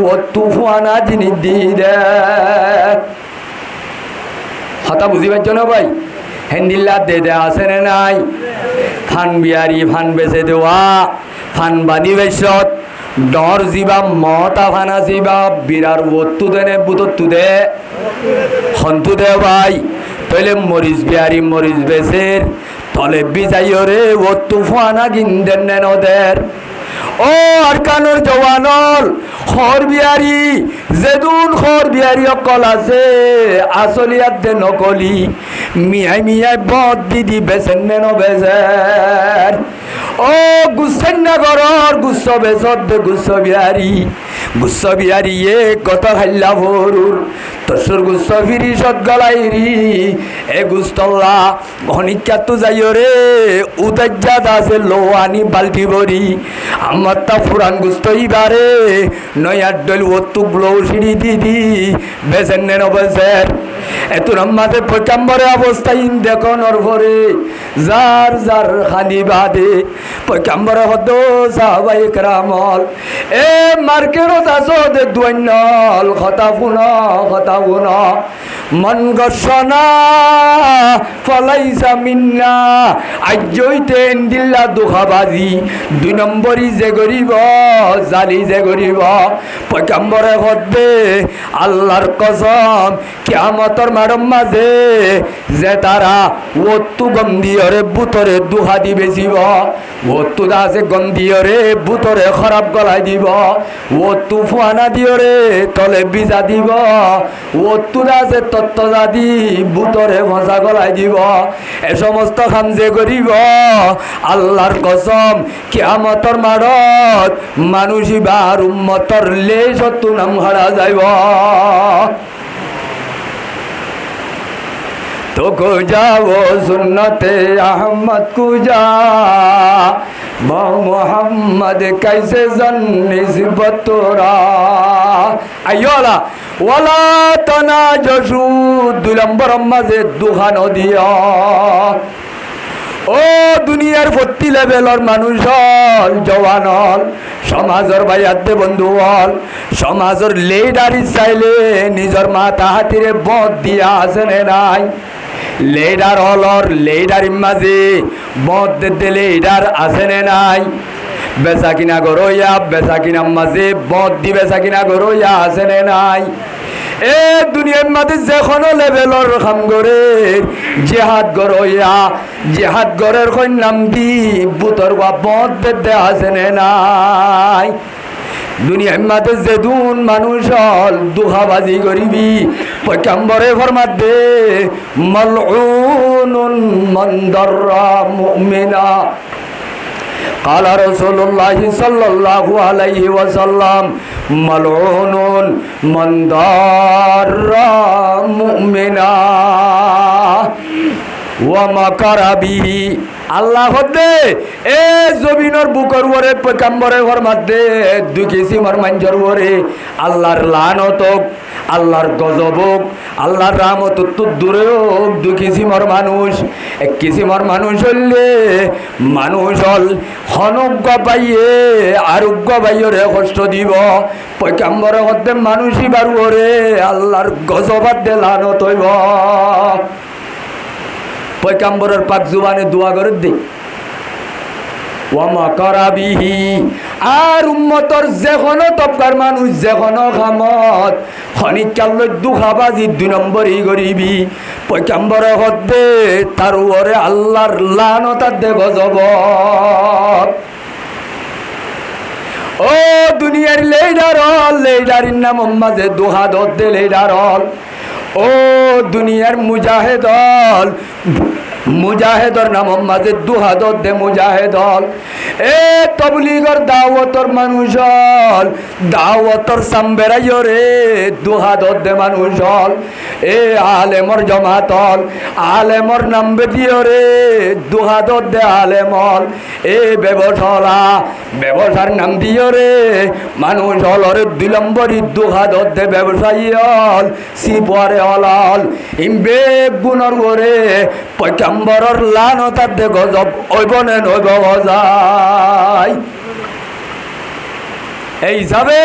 ওতু ফুয়ানা জিনি দি দে হতা বুঝি পাচ্ছ না ভাই হেন্দিল্লা দে দে আছে না নাই ফান বিয়ারি ফান বেছে দেওয়া ফান বানি বেশত ডর জিবা মতা ফানা জিবা বিরার ওতু দেনে বুতু দে হন্তু দে ভাই তইলে মরিস বিয়ারি মরিস বেছের তলে বিজাইরে ওতু ফানা গিন্দেন নেন ওদের ও আরকানুর জওয়ানল খর বিয়ারি যেদুন খর বিয়ারি অকল আছে আসলিয়াত দে নকলি মিয়াই মিয়াই বদ দিদি বেছেন নেন বেজের ও গুসেন না গরর গুচ্ছ বেজত দে গুচ্ছ বিয়ারি এ কত হাল্লা ভরুর তসুর গুচ্ছ ফিরি সত গলাইরি এ গুস্তল্লা ঘনিকা তু যাইও রে উদাজ্জাত আছে লোহানি বালতি ভরি আমার তা ফুরান গুস্ত ইবারে নয়ার ডল ওতু ব্লৌ সিঁড়ি দিদি বেছেন নেন বেছের এত নাম্মাতে পয়গম্বরের অবস্থা ইন দেখো নরভরে যার যার খানি বাদে পয়গম্বরের হদ সাহাবাই کرامল এ মার্কেটত আছো দে দুয়াইনল কথা শুন মন গসনা ফলাইসা মিন্না আজ্জইতে এন্দিল্লা দুখাবাজি দুই নম্বরই যে গরিব জালি যে গরিব পয়গম্বরে হদবে আল্লাহর কসম কিয়ামতর মারম মাঝে যে তারা ওতু গন্ধিয়রে বুতরে দুহা দি বেচিব ওতু দাসে গন্ধিয়রে বুতরে খরাব গলাই দিব ওতু ফুয়ানা দিয়রে তলে বিজা দিব ওতু দাসে তত্ত্বজা দি বুতরে ভজা গলাই দিব এ সমস্ত খাম যে করিব আল্লাহর কসম কিয়ামতর মারত মানুষই বার উম্মতর লেশতু নাম হারা যাইব तो को जाओ सुन्नते अहमद को जा मोहम्मद कैसे जन निस्बत तोरा आयोला वाला तनाजसु दुलंबर माঝে দুখান দিয়া ও দুনিয়ার প্রতি লেভেলর মানুষ হল জওয়ান হল সমাজের ভাইয়াতে বন্ধু হল সমাজের লিডারি চাইলে নিজের মাথা হাতিরে বদ দিয়া আছে নাই লিডার হলর লিডার মাঝে বদ দিতে লিডার আছে নাই বেচা কিনা গরইয়া বেচা কিনা মাঝে বদ দি বেচা কিনা গরইয়া আছে নাই এ দুনিয়ার মাঝে যেখানে লেভেলর কাম করে জেহাদ গরইয়া জেহাদ গরের নাম দি বুতর বা বদ দিতে আছে নাই দুনিয়ার মাঝে যেদুন মানুষ হল দুহাবাজি করিবি পয়গম্বরে ফরমাত দে মালউনুন মান দাররা মুমিনা قال رسول الله صلى الله عليه وسلم ملعون من ضار مؤمنا ومكر به আল্লাহ হদে এ জমিনের বুকর ওরে পয়গম্বরে ফরমাতে দুই কিসিমের মানুষের ওরে আল্লাহর লানত আল্লাহর গজব আল্লাহর রহমত তো দূরে হোক দুই কিসিমের মানুষ এক কিসিমের মানুষ হইলে মানুষ হল হনজ্ঞ পাইয়ে আরোগ্য পাইয়ে কষ্ট দিব পয়গম্বরে হদে মানুষই বারু ওরে আল্লাহর গজবাত দে লানত হইব পয়গম্বরের পাক জুবানে দোয়া করে দে ওয়ামা করাবিহি আর উম্মতর যেখনো তবকার মানুষ যেখনো খামত খনিকালৈ দুখাবাজি 2 নম্বরই গরিবি পয়গম্বরে হদে তার ওরে আল্লাহর লানতার দে গজব ও দুনিয়ার লেইডারির নাম মাঝে দুহাত দে লেইডার ও দুনিয়ার মুজাহেদর নাম মাঝে দুহাদত দে মুজাহেদল এ তবলিগর দাওয়াতর মানুষ হল দাওয়াতর সামবেরাইও রে দুহাদত দে মানুষ হল এ আলেমর জমাতল আলেমর নাম বেদিও রে দুহাদত দে আলেমল এ ব্যবসার নাম দিও রে মানুষ হল রে 2 নম্বরই দুহাদত দে ব্যবসায়ী হল সিপরে হল ইমবে গুণর ওরে পয়গম্বরের লানতার দে গজব ওইবনে নইব যায় এই হিসাবে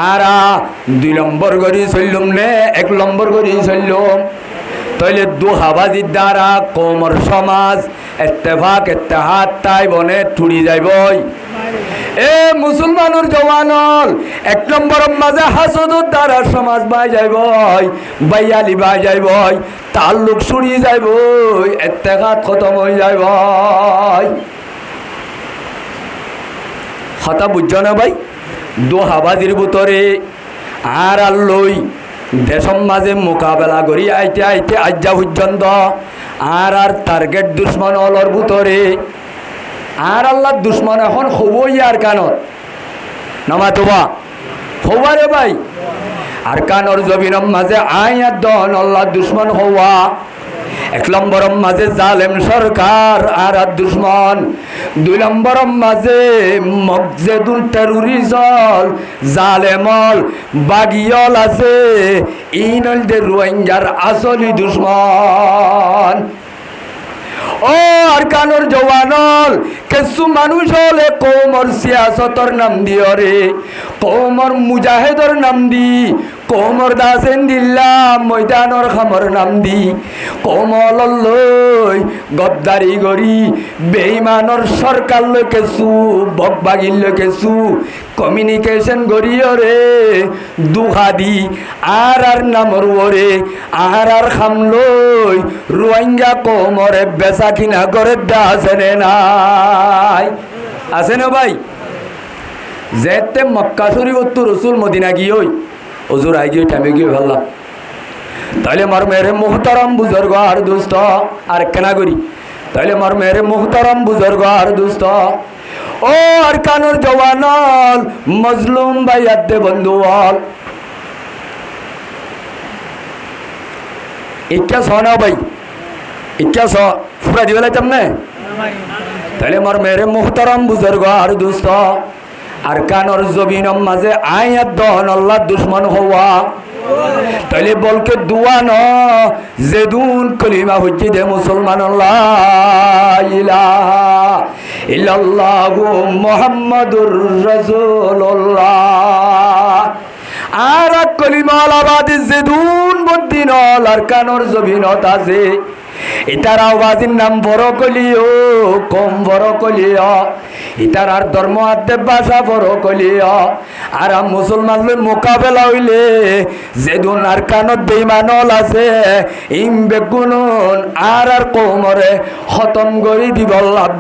আর 2 নম্বর করি চললুম নে 1 নম্বর করি চললুম তাইলে দুহাবাজির দ্বারা কমর সমাজ ইত্তেফাক ইত্তেহাদ তাই বনে টুড়ি যাইবই এ মুসলমানের জওয়ানল 1 নম্বরের মাঝে হাসদর দ্বারা সমাজ বাই যাইবই বাইয়ালি বাই যাইবই তাল্লুক ছুড়ি যাইবই ইত্তেহাদ খতম হয়ে যাইবই কথা বুঝছো না ভাই দুহাবাজির ভিতরে আর আল্লই দেশম মাঝে মোকাবেলা করি আইতে আজ্জা পর্যন্ত আর টার্গেট দুশ্মন অলর ভিতরে আর আল্লাহর দুশ্মন এখন হবই আর কানত নমাতোবা হবারে ভাই আর কানর জমিনম মাঝে আয়াত দন আল্লাহর দুশ্মন হওয়া 1 নম্বরম মাঝে জালেম সরকার আর দুশ্মন 2 নম্বরম মাঝে মকজেদুল টেরোরিজল জালেমল বাগিয়ল আছে ইনল দে রোহিঙ্গার আসলি দুশ্মন ও আর কানোর জওয়ানল কিছু মানুষ হলে কৌমর সিয়াসতর নাম দিও রে কৌমর মুজাহেদর নাম দি কৌমর দাসেন দিল্লাম ময়দানর খামর নাম দি কৌমল লই গদ্দারি গরি বেঈমানর সরকার লই কিছু বকবাগিল লই কিছু কমিউনিকেশন গরিও রে দুহা দি আর নামর ওরে আর খামলই রোহিঙ্গা কৌমরে বেচা কিনা করে দাসেনে নাই আছে না ভাই যেতে মক্কা শরীফত রসুল মদিনা গিয়ে হুজুর আই গিয়ে টাইমে গিয়ে ভাল্লা তাইলে মার মেরে মুহতারাম বুজুর্গ আর দোস্ত আর কেনা করি তাইলে মার মেরে মুহতারাম বুজুর্গ আর দোস্ত ও আর কানোর জওয়ানল মজলুম ভাই আদে বন্ধুল ইচ্ছা সোনা ভাই ইচ্ছা স ফুরা দিবেলা তেমনে তাইলে মার মেরে মুহতারাম বুজুর্গ আর দোস্ত আর কানোর জমিনম মাঝে আয়াত দন আল্লাহ দুশ্মন হওয়া তাইলে বলকে দুয়া ন যেদুন কলিমা হচ্ছে দে মুসলমান আল্লাহ ইলাহা ইল্লাল্লাহু মুহাম্মাদুর রাসূলুল্লাহ আর কলিমা আলাবাদি যেদুন বদিনল আর কানোর জমিনত আছে ইতার আওয়াজের নাম বড় কলিও কম বড় কলিও ইতার আর ধর্ম আদে ভাষা বড় কলিও আর মুসলমান মোকাবেলা হইলে যেদুন আর কানত বেঈমানল আছে ইম বেগুনুন আর কৌমরে খতম করি দিব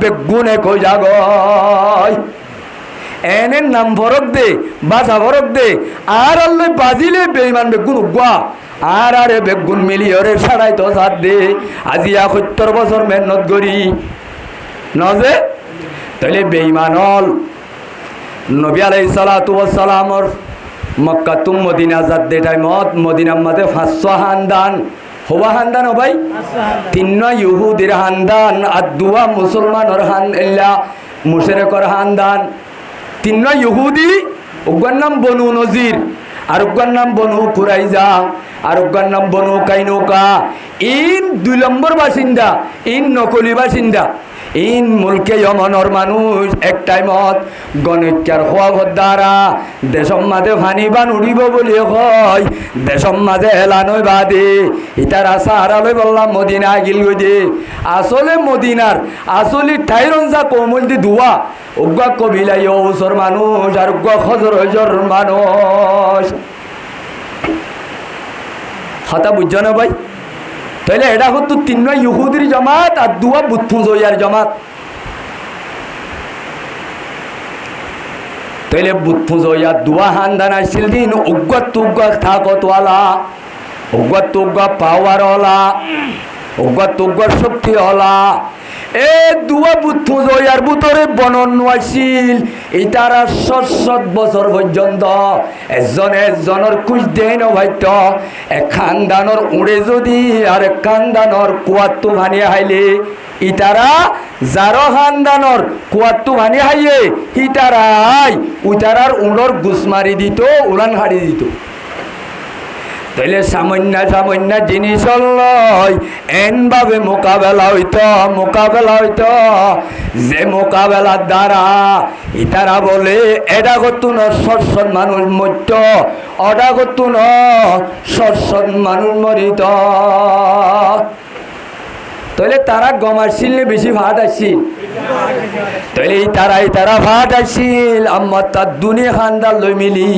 বেগুনে কই জাগয় এনের নাম ফরক দে ভাষা ফরক দে আর আল্লাহ বাজিলে বেঈমান বেগুন উগা আর আরে বেগুন মিলিয়রে সাড়াই তো সাত দে আজিয়া 70 বছর মেহনত করি নজে তাইলে বেঈমানল নবী আলাইহিস সালাতু ওয়াস সালামর মক্কা তুম মদিনা যাতে টাইমত মদিনার মধ্যে 500 হান্দান হওয়া হান্দান ভাই 3 ইহুদির হান্দান আর 2 মুসলমানের হান্দান মুশরিকর হান্দান 3 ইহুদি ওগর নাম বনু নজির আর ওগর নাম বনু কুরাইজা আর ওগর নাম বনু কাইনুকা ইন 2 নম্বর বাসিন্দা ইন নকলি বাসিন্দা ইন মুলকে ইয়মনের মানুষ এক টাইমত গণিতকার হওয়ার দ্বারা দেশম মাঝে ফানি বান উড়িব বলে কয় দেশম মাঝে এলানই বাদে ইতার আশা হারালৈ বললাম মদিনা গিল গই দে আসলে মদিনার আসলে ঠাইরঞ্জা কোমল দি দুয়া উগ্গা কবিলাই ওসর মানুষ আর উগ্গা খজর মানুষ কথা বুঝছো না ভাই তাইলে এটা হতো 3 ইহুদির জামাত আর 2 বুতপুজয়ার জামাত তাইলে বুতপুজয়া 2 হান্দান আসছিল দিন উগ্গা থাকতওয়ালা উগ্গা পাওয়ারওয়ালা উগ্গা শক্তিওয়ালা এ 2 বুতপুজয়ার ভিতরে বনন আসছিল ইতারা 7 বছর পর্যন্ত একজনের খুঁজ দেয় না ভাইত এক খানদানর উড়ে যদি আর এক খানদানর কুয়াত্তু ভানি হাইলে ইতারা যারো খানদানর কুয়াত্তু ভানি হাইয়ে ইতারাই উতারার উড়র গুছ মারি দিত উড়ান হারি দিত তাইলে সামান্য জিনিস লয় এনভাবে মোকাবেলা হইতো যে মোকাবেলার দ্বারা ইতারা বলে এটা করতো না সৎসৎ মানুষ মরত অটা করতো না সৎসৎ মানুষ মরিত তাইলে তারা গমারছিল বেশি ভাত আসছিল তাইলে তারা ভাত আসছিল আমার তার দুনি খানদার লই মিলি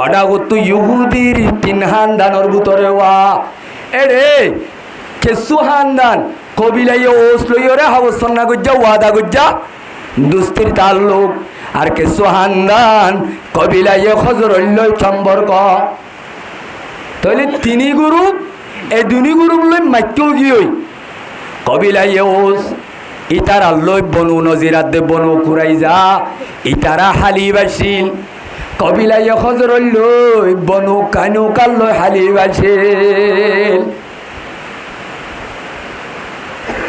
অডা করতো ইহুদির 3 হান্দানের ভিতরে ওয়া এরে কেসু হান্দান কবিলাই ওস লইরে হাবসন না গজ্জা ওয়াদা গজ্জা দুস্তির তাল্লুক আর কেসু হান্দান কবিলাই খজরল্লই সম্পর্ক তাইলে 3 গ্রুপ এই 2 গ্রুপ লই মাইকেও গিয়ে কবিলাই ওস ইতারা লই বনু নজিরাত দে বনু কুরাইজা ইতারা হালিবাসিল কবিলাই খজরল্লই বনু কানুকাল লই হালিবাসিল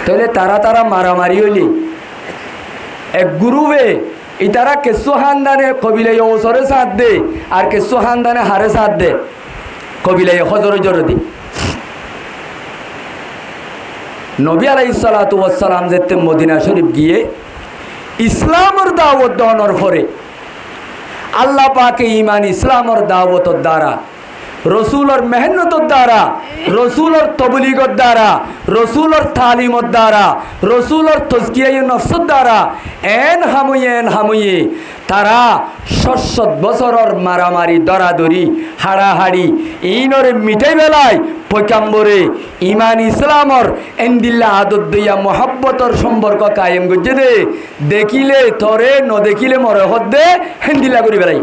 তাহলে তারা মারামারি হইলি এক গ্রুপে ইতারা কেসু হান্দানে কবিলাই ওসরে সাথ দে আর কেসু হান্দানে হারে সাথ দে কবিলাই খজর জরদি নবী আলাইহিস সালাতু ওয়াস সালাম যেতে মদিনা শরীফ গিয়ে ইসলামের দাওয়াত দেওয়ার পরে আল্লাহ পাকে ঈমান ইসলামের দাওয়াতের দ্বারা রসুলের মেহনতের দ্বারা রসুলের তবলিগের দ্বারা রসুলের তালিমের দ্বারা রসুলের তাজকিয়ায়ে নফসের দ্বারা এন হামুয়ে তারা 7 বছরের মারামারি দরাদরি হাড়াহাড়ি ইনরে মিটাই বেলায় পয়গাম্বরে ঈমান ইসলামর এন্দিল্লা আদত দিয়া মোহাব্বতর সম্পর্ক কায়েম করছে দে দেখিলে তরে ন দেখিলে মরে হদ্দে হেন্দিল্লা করি বেড়াই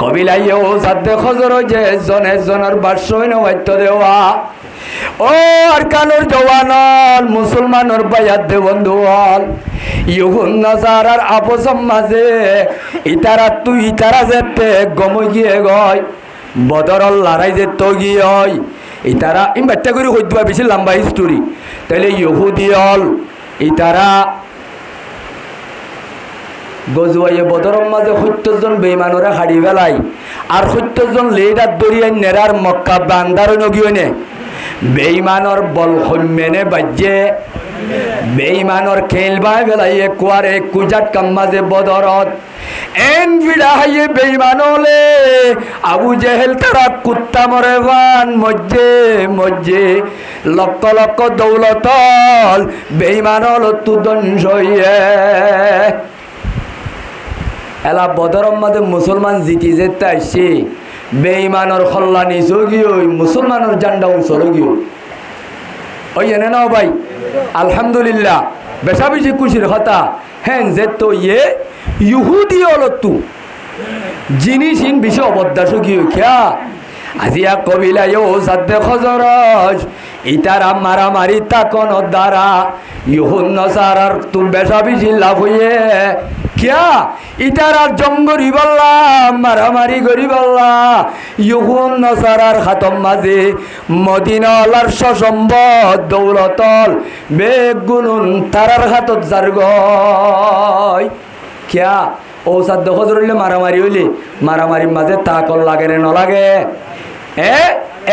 কবিলাইও সাদ্দে খজর যে এজনের বাসই নবাত্য দেওয়া ও আর কানোর জওয়ানল মুসলমানের বায়াত দে বন্ধুল ইহুন নাসারার আপসম মাঝে ইতারা যেতে গমই গিয়ে গয় বদরল লড়াই যেত গিয়ে ইতারা বাচ্চা করে হইতে বেশি লম্বা হিস্টোরি তাহলে ইহুদিয়ল ইতারা গজুয়াইয়ে বদরের মাঝে 70 জন বেঈমানরে হাড়ি বেলাই আর 70 জন লেডার দরিয়াই নেরার মক্কা বান্দার নগিয়নে বেঈমানর বল হইমেনে বাজ্যে বেঈমানর খেলবাই বেলাইয়ে কুয়ারে কুজাত কাম্মাজে বদরত এন ভিড়া হাইয়ে বেঈমানলে আবু জেহেল তারা কুত্তা মরে বান মজ্জে লক্ষ দৌলতল বেঈমানল তুদঞ্জ হইয়ে এলা বদরের মাঝে মুসলমান জিতি যেতে আসছে বেঈমানর খল্লা নিচো গিয়ে মুসলমানের জান্ডা উঁচলো গিয়ে ওই এনে নাও ভাই আলহামদুলিল্লাহ বেশা বেশি খুশির কথা হ্যাঁ যে তো ইহুদি অলতু জিনিস ইন বেশি অবদাস গিয়ে খেয়া আজিয়া কবিলাইও সাদ্দে খজরজ ইতারা মারামারি তাকন দ্বারা ইহুন নসারার তু বেশা বেশি লাভ হইয়ে কিয়া ইতারা জঙ্গরি বল্লা মারামারি গরি বল্লা ইহুন নসারার হাতম মাঝে মদিনালার সসম্পদ দৌলতল বেগুনুন তারার হাতত জারগয় কিয়া ও সাধ্য হজরলে মারামারি হইলে মারামারির মাঝে তাকল লাগে রে নলাগে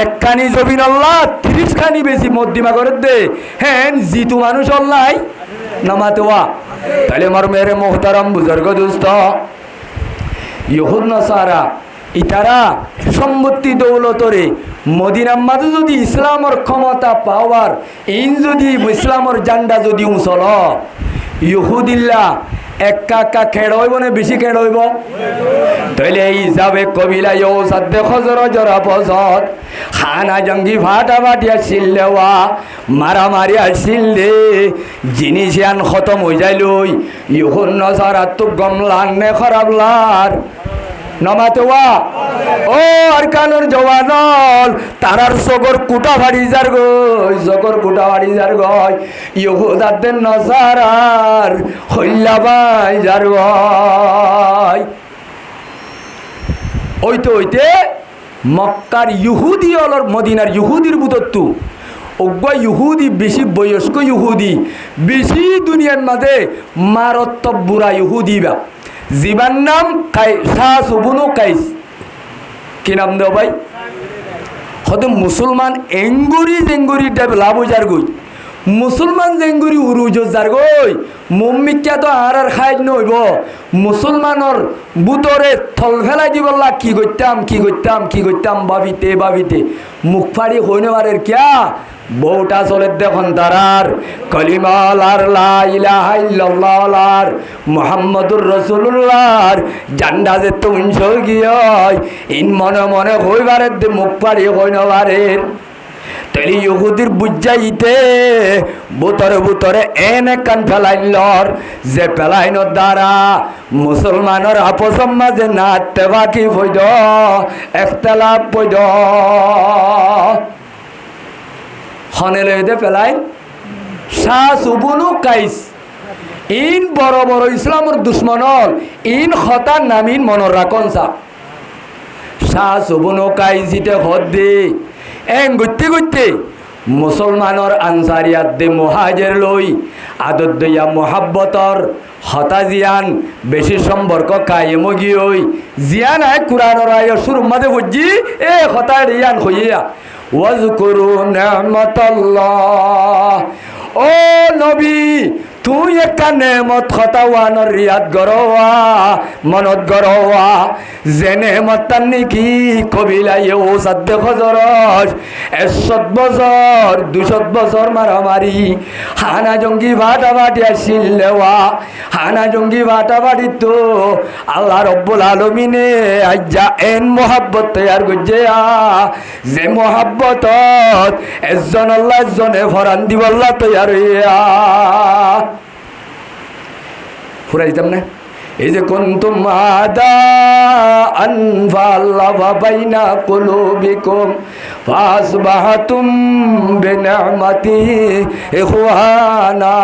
একখানি জমিন আল্লাহ 30 খানি বেশি মধ্যিমা করে দে হ্যাঁ জিতু মানুষ আল্লাহ নামাতোয়া তাহলে আমার মেরে মোহতারাম বুজুর্গ দোস্ত ইহুদ নসারা ইতারা সম্পত্তি দৌলতরে মদিনার মাঝে যদি ইসলামের ক্ষমতা পাওয়ার ইন যদি ইসলামের জান্ডা যদি উঁচল ইহুদিল্লা একা একা খেড় হইব না বেশি খেড় হইব তাহলে এই হিসাবে কবিলা ইউ সাদ্দে খজর জরা পসদ খানা জঙ্গি ফাটা ফাটিয়া ছিললেওয়া মারামারি আসিল দে জিনিস আন খতম হয়ে যাইলই ইহুন নসারা তো গমলান নে খরাবলার নমাতেওয়া ও আর কানোর জওয়ানল তারার সগর কুটা ভাড়ি যার গই সগর কুটা ভাড়ি যার গই ইহুদাদের নসারার হইলাবাই যার গই ওইতে মক্কার ইহুদি অলর মদিনার ইহুদির বুতত্তু অজ্ঞা ইহুদি বেশি বয়স্ক ইহুদি বেশি দুনিয়ার মাঝে মারত্ব বুড়া ইহুদি বা জীবান নাম শাহ সুবনু কাইস কি নাম দেও ভাই হয়তো মুসলমান এঙ্গুরি জেঙ্গুরি টাইপ লাভ যার গই মুসলমান জেঙ্গুরি উরুজ যার গই মম্মিকা তো আর খাই নইব মুসলমানর বুতরে থল ফেলাই দিবল্লা কি করতাম ভাবিতে মুখ ফাড়ি হইনে পারে কিয়া বউটা চলে দেখুন তারার কলিমালার লা ইলাহা ইল্লাল্লাহর মুহাম্মাদুর রাসূলুল্লাহর জান্ডা যে তুঞ্জ গিয় ইন মনে মনে হইবারে দে মুখ পাড়ি হইনে পারে তাহলে ইহুদির বুঝাইতে বুতরে এনে কান ফেলাইলর যে ফেলাইনোর দ্বারা মুসলমানের আপসম মাঝে নাতে বাকি ফইদ একতলাপ পইদ হনে লইতে ফেলাই শাহ সুবনু কাইস ইন বড় বড় ইসলামের দুশ্মনল ইন খতার নামিন মনের রাখন শাহ সুবনু কাইস ইতে হদ দে ঘুরতে মুসলমানের আনসারিয়াত দে মহাজের লই আদত দইয়া মোহাব্বতর হতা জিয়ান বেশি সম্পর্ক কায়েম গিয়ে জিয়ান আয় কুরআনের আয় শুরু মাঝে বুঝি এ হতা রিয়ান হইয়া ওয়াজকুরু নি'মাতাল্লাহ ও নবী তুই একটা নেমত খতাওয়ানোর রিয়াদ গরোয়া মনত গরোয়া যে নেমত নাকি কবিলায় ও সাদ্দে খজরস 100 বছর 200 বছর মারামারি হানা জঙ্গি ভাটাভাটি আসিলেওয়া হানা জঙ্গি ভাটাভাটি তো আল্লাহ রব্বুল আলমিনে আজ্জা এন মোহাব্বত তৈয়ার করছে যে মোহাব্বত এজন আল্লাহ এজনে ফরান দিবল্লা তৈয়ার হইয়া ফুরাই দিতাম না এই যে কুনতুম আদাআন ফাআল্লাফা বাইনা কুলুবিকুম ফাসবাহতুম বিনি'মাতিহি ইখওয়ানা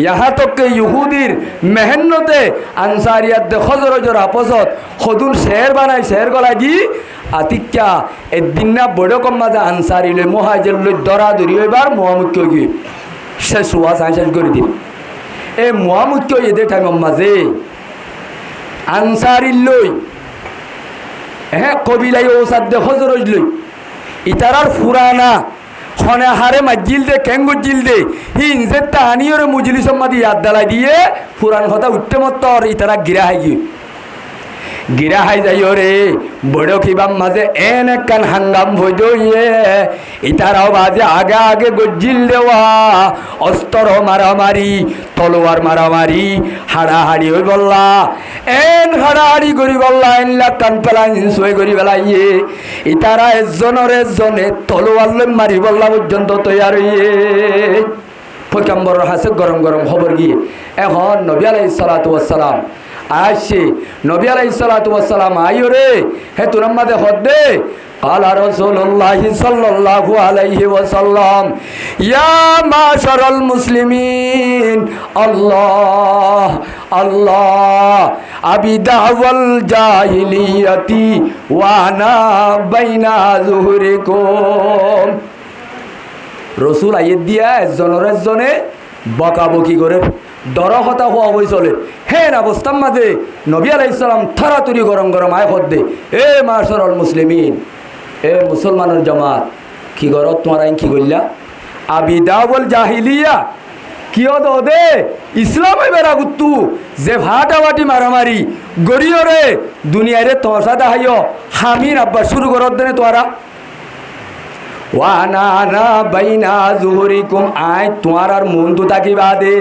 यहाँ तक के यहूदीर मेहनते आंसारियात दे खजर जर आपसत खदुन शेर बनाई शेर गला दी आतिक्या ए दिना बड़ो कम माजे आंसारी ले मुहाजिर ले दरा दरी एबार मुआमुक्यो गि शेष हुआ शेष करि दिल ए मुआमुक्यो ये टाइम माजे आंसारी लई कबिलाई ओसाद दे खजर लई इतारार पुराना खने हारे मजिल दे केंगो जिल दे हि इंजे तानियोरे मुजलिस मदी याद दलाई दिए पुरान কথা উঠতে মত আর ইতারা গিরা হাই गिरा हाई जाइयो रे बड़ो खिबाम माजे एने कान हंगाम हो जोइए इताराओ बाजे आगे आगे गोजिल देवा अस्तर मारामारी तलोवार मारामारी हाड़ाहाड़ी हो बोल्ला एन हाड़ाहाड़ी करी बोल्ला एन ला कान पेला सोए करी बेलाइए इतारा एजने तलोवार ले मारी बोल्ला पर्यन्त तैयार हइए पैगम्बर हासे गरम गरम खबर गिए एखन नबी आलाइहिस सालातु वास सालाम আসছে নবী আলাইহিস সালাতু ওয়াস সালাম আইও রে হে তুরাম মাঝে হদ্দে قال رسول الله صلى الله عليه وسلم يا معشر المسلمين الله الله أبي دعوى الجاهلية وأنا بين ظهوركم রসুল আইয়ে দিয়া একজনে বকাবকি করে দরহতা হওয়া হয়ে চলে হে না বস্তাম মাঝে নবী আলাইহিস সালাম থারাতুরি গরম গরম আয় হদ্দে এ মাশারাল মুসলিমিন এ মুসলমানের জামাত কি গরত তোমার আইন কি করলা আবি দাওয়াল জাহিলিয়া কি দে ইসলাম বেড়া গুত্তু যে ভাটাবাটি মারামারি গরিয়রে দুনিয়ারে তসা দেখাইও হামির আব্বা শুরু করত দেনে তোরা ওয়ানা বাইনা জুহুরিকুম আই তোমার আর মন তো তাকি বাদে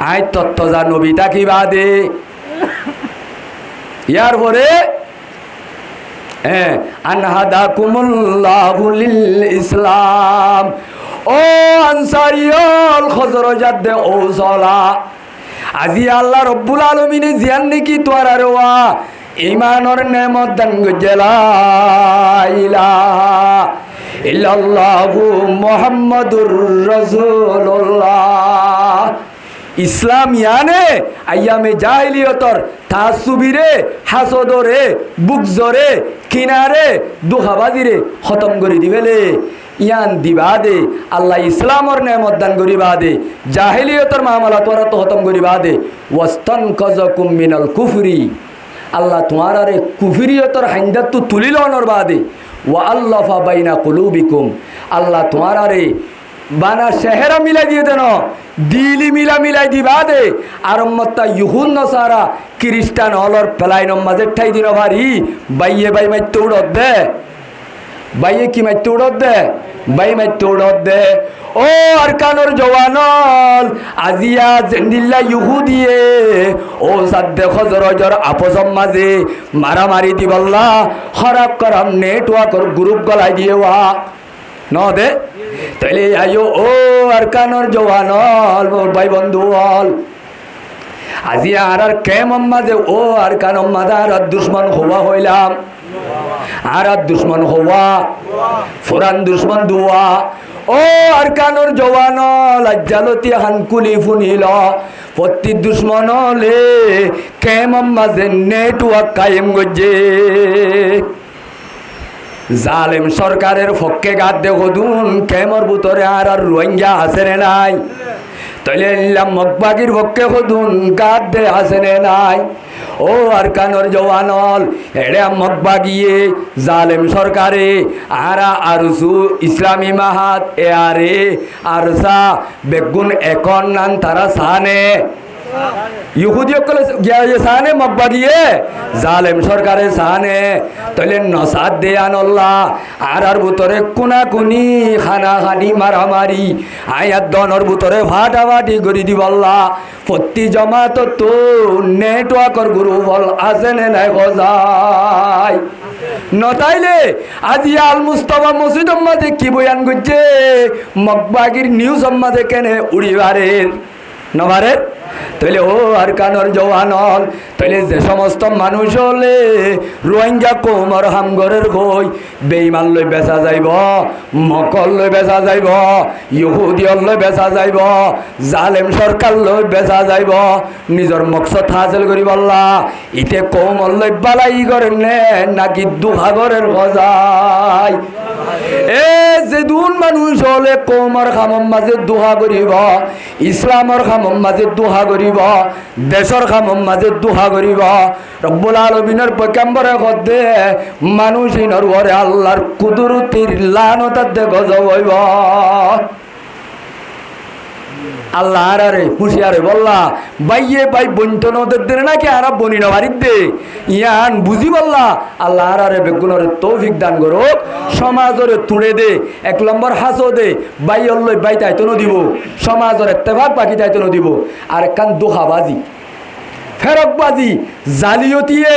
আই তত্ত্ব যা নবী তাকি বাদে ইয়ার পরে আনহাদাকুমুল্লাহু লিল ইসলাম ও আনসারিয়ল খজরজাত দে ও সলা আজি আল্লাহ রব্বুল আলামিনে জিয়ান নাকি তোর আরওয়া ঈমানের নেমত দান গজলা ইলাহা ইল্লাল্লাহু মুহাম্মাদুর রাসূলুল্লাহ ইসলাম ইয়ানে আইয়ামে জাহিলিয়তর তাসুবিরে হাসদরে বুকজরে কিনারে দুহাবাজিরে খতম করে দিবেলে ইয়ান দিবা দে আল্লাহ ইসলামর নেমত দান করিবা দে জাহিলিয়তর মামলা তোরা তো খতম করিবা দে ওয়াস্তানকাযাকুম মিনাল কুফরি আল্লাহ তোমারে কুফরিয়তর হাইন্দাত তো তুলিলনর বাদে ওয়া আল্লাফা বাইনা কুলুবিকুম আল্লাহ তোমারে বানা শেহরা মিলাই দিয়ে দেন দিলি মিলাই দিবা দে আর মত্তা ইহুন নসারা খ্রিস্টান হলর পেলাইন মাঝে ঠাই দিন ভারি বাইয়ে বাই মাইতে উড়ত দে বাইয়ে কি মাইতে উড়ত দে বাই মাইতে উড়ত দে ও আর কানোর জওয়ানল আজিয়া জেন্দিল্লা ইহুদিয়ে ও সাদ্দে খজরজর আপসম মাঝে মারামারি দিবল্লা খরাব করাম নেটওয়ার্কর গ্রুপ গলাই দিয়ে ওয়া ন দে তাইলে আইও ও আর কানোর জওয়ানল ভাই বন্ধু হল আজি আর কেমন মাঝে ও আর কানম মাঝে আর দুশ্মন হওয়া হইলাম আর দুশ্মন হওয়া ফুরান দুশ্মন দুয়া ও আর কানোর জওয়ানল আজ্জালতি হানকুলি ফুনিল প্রতি দুশ্মন হলে কেমন মাঝে নেটওয়ার্ক কায়েম গজে জালেম সরকারের পক্ষে গাদ দে হদুন কেমর ভিতরে আর রোহিঙ্গা আছে রে নাই তাইলে মকবাগির পক্ষে হদুন গাদ দে আছে রে নাই ও আর কানোর জওয়ানল এড়ে মকবাগিয়ে জালেম সরকারে আরা আরসু ইসলামী মাহাত এ আরে আরসা বেগুন এখন নান তারা সানে ইহুদিও কলে গিয়ে সানে মকবাগিয়ে জালেম সরকারে সানে তাইলে নসাদ দে আনল্লাহ আর ভিতরে কোনাকুনি খানাখানি মারামারি আয়াত দনর ভিতরে ফাটাফাটি করে দিবল্লা প্রতি জমাত তো নেটওয়ার্কর গুরু বল আছে নে নাই খোঁজাই নতাইলে আজি আল মুস্তাফা মসজিদ মাঝে কি বয়ান করছে মকবাগির নিউজ মাঝে কেনে উড়িবারের নবারের তাইলে ও আর কানোর জওয়ানল তাইলে যে সমস্ত মানুষ হলে রোহিঙ্গা কোমর হামগরের গই বেইমান লই বেচা যাইব মকল লই বেচা যাইব ইহুদিয়ল লই বেচা যাইব জালেম সরকার লই বেচা যাইব নিজর মকসদ হাসিল করি বললা ইতে কোমর লই বালাই করেন নে নাকি দুহাগরের গজাই এ যে দুন মানুষ হলে কোমর খামম মাঝে দুহা করিব ইসলামর খামম মাঝে দুহা করিব দেশর খামম মাঝে দুহা করিব রব্বুল আলামিনের পয়গম্বরে কদে মানুষ ইনর ঘরে আল্লাহর কুদরতির লানতাত দে গজব হইব আল্লাহ আরে হুঁশিয়ারে বললা বাইয়ে বাই বন্টন ওদের দে নাকি আর বনি না বাড়ির দে ইয়ান বুঝি বললা আল্লাহ আরে বেগুনের তৌফিক দান করো সমাজরে তুড়ে দে এক নম্বর হাসো দে বাই অল্লই বাই তাইতনো দিব সমাজরে তেভাগ বাকি তাইতনো দিব আর কান দোহাবাজি ফেরকবাজি জালিয়তিয়ে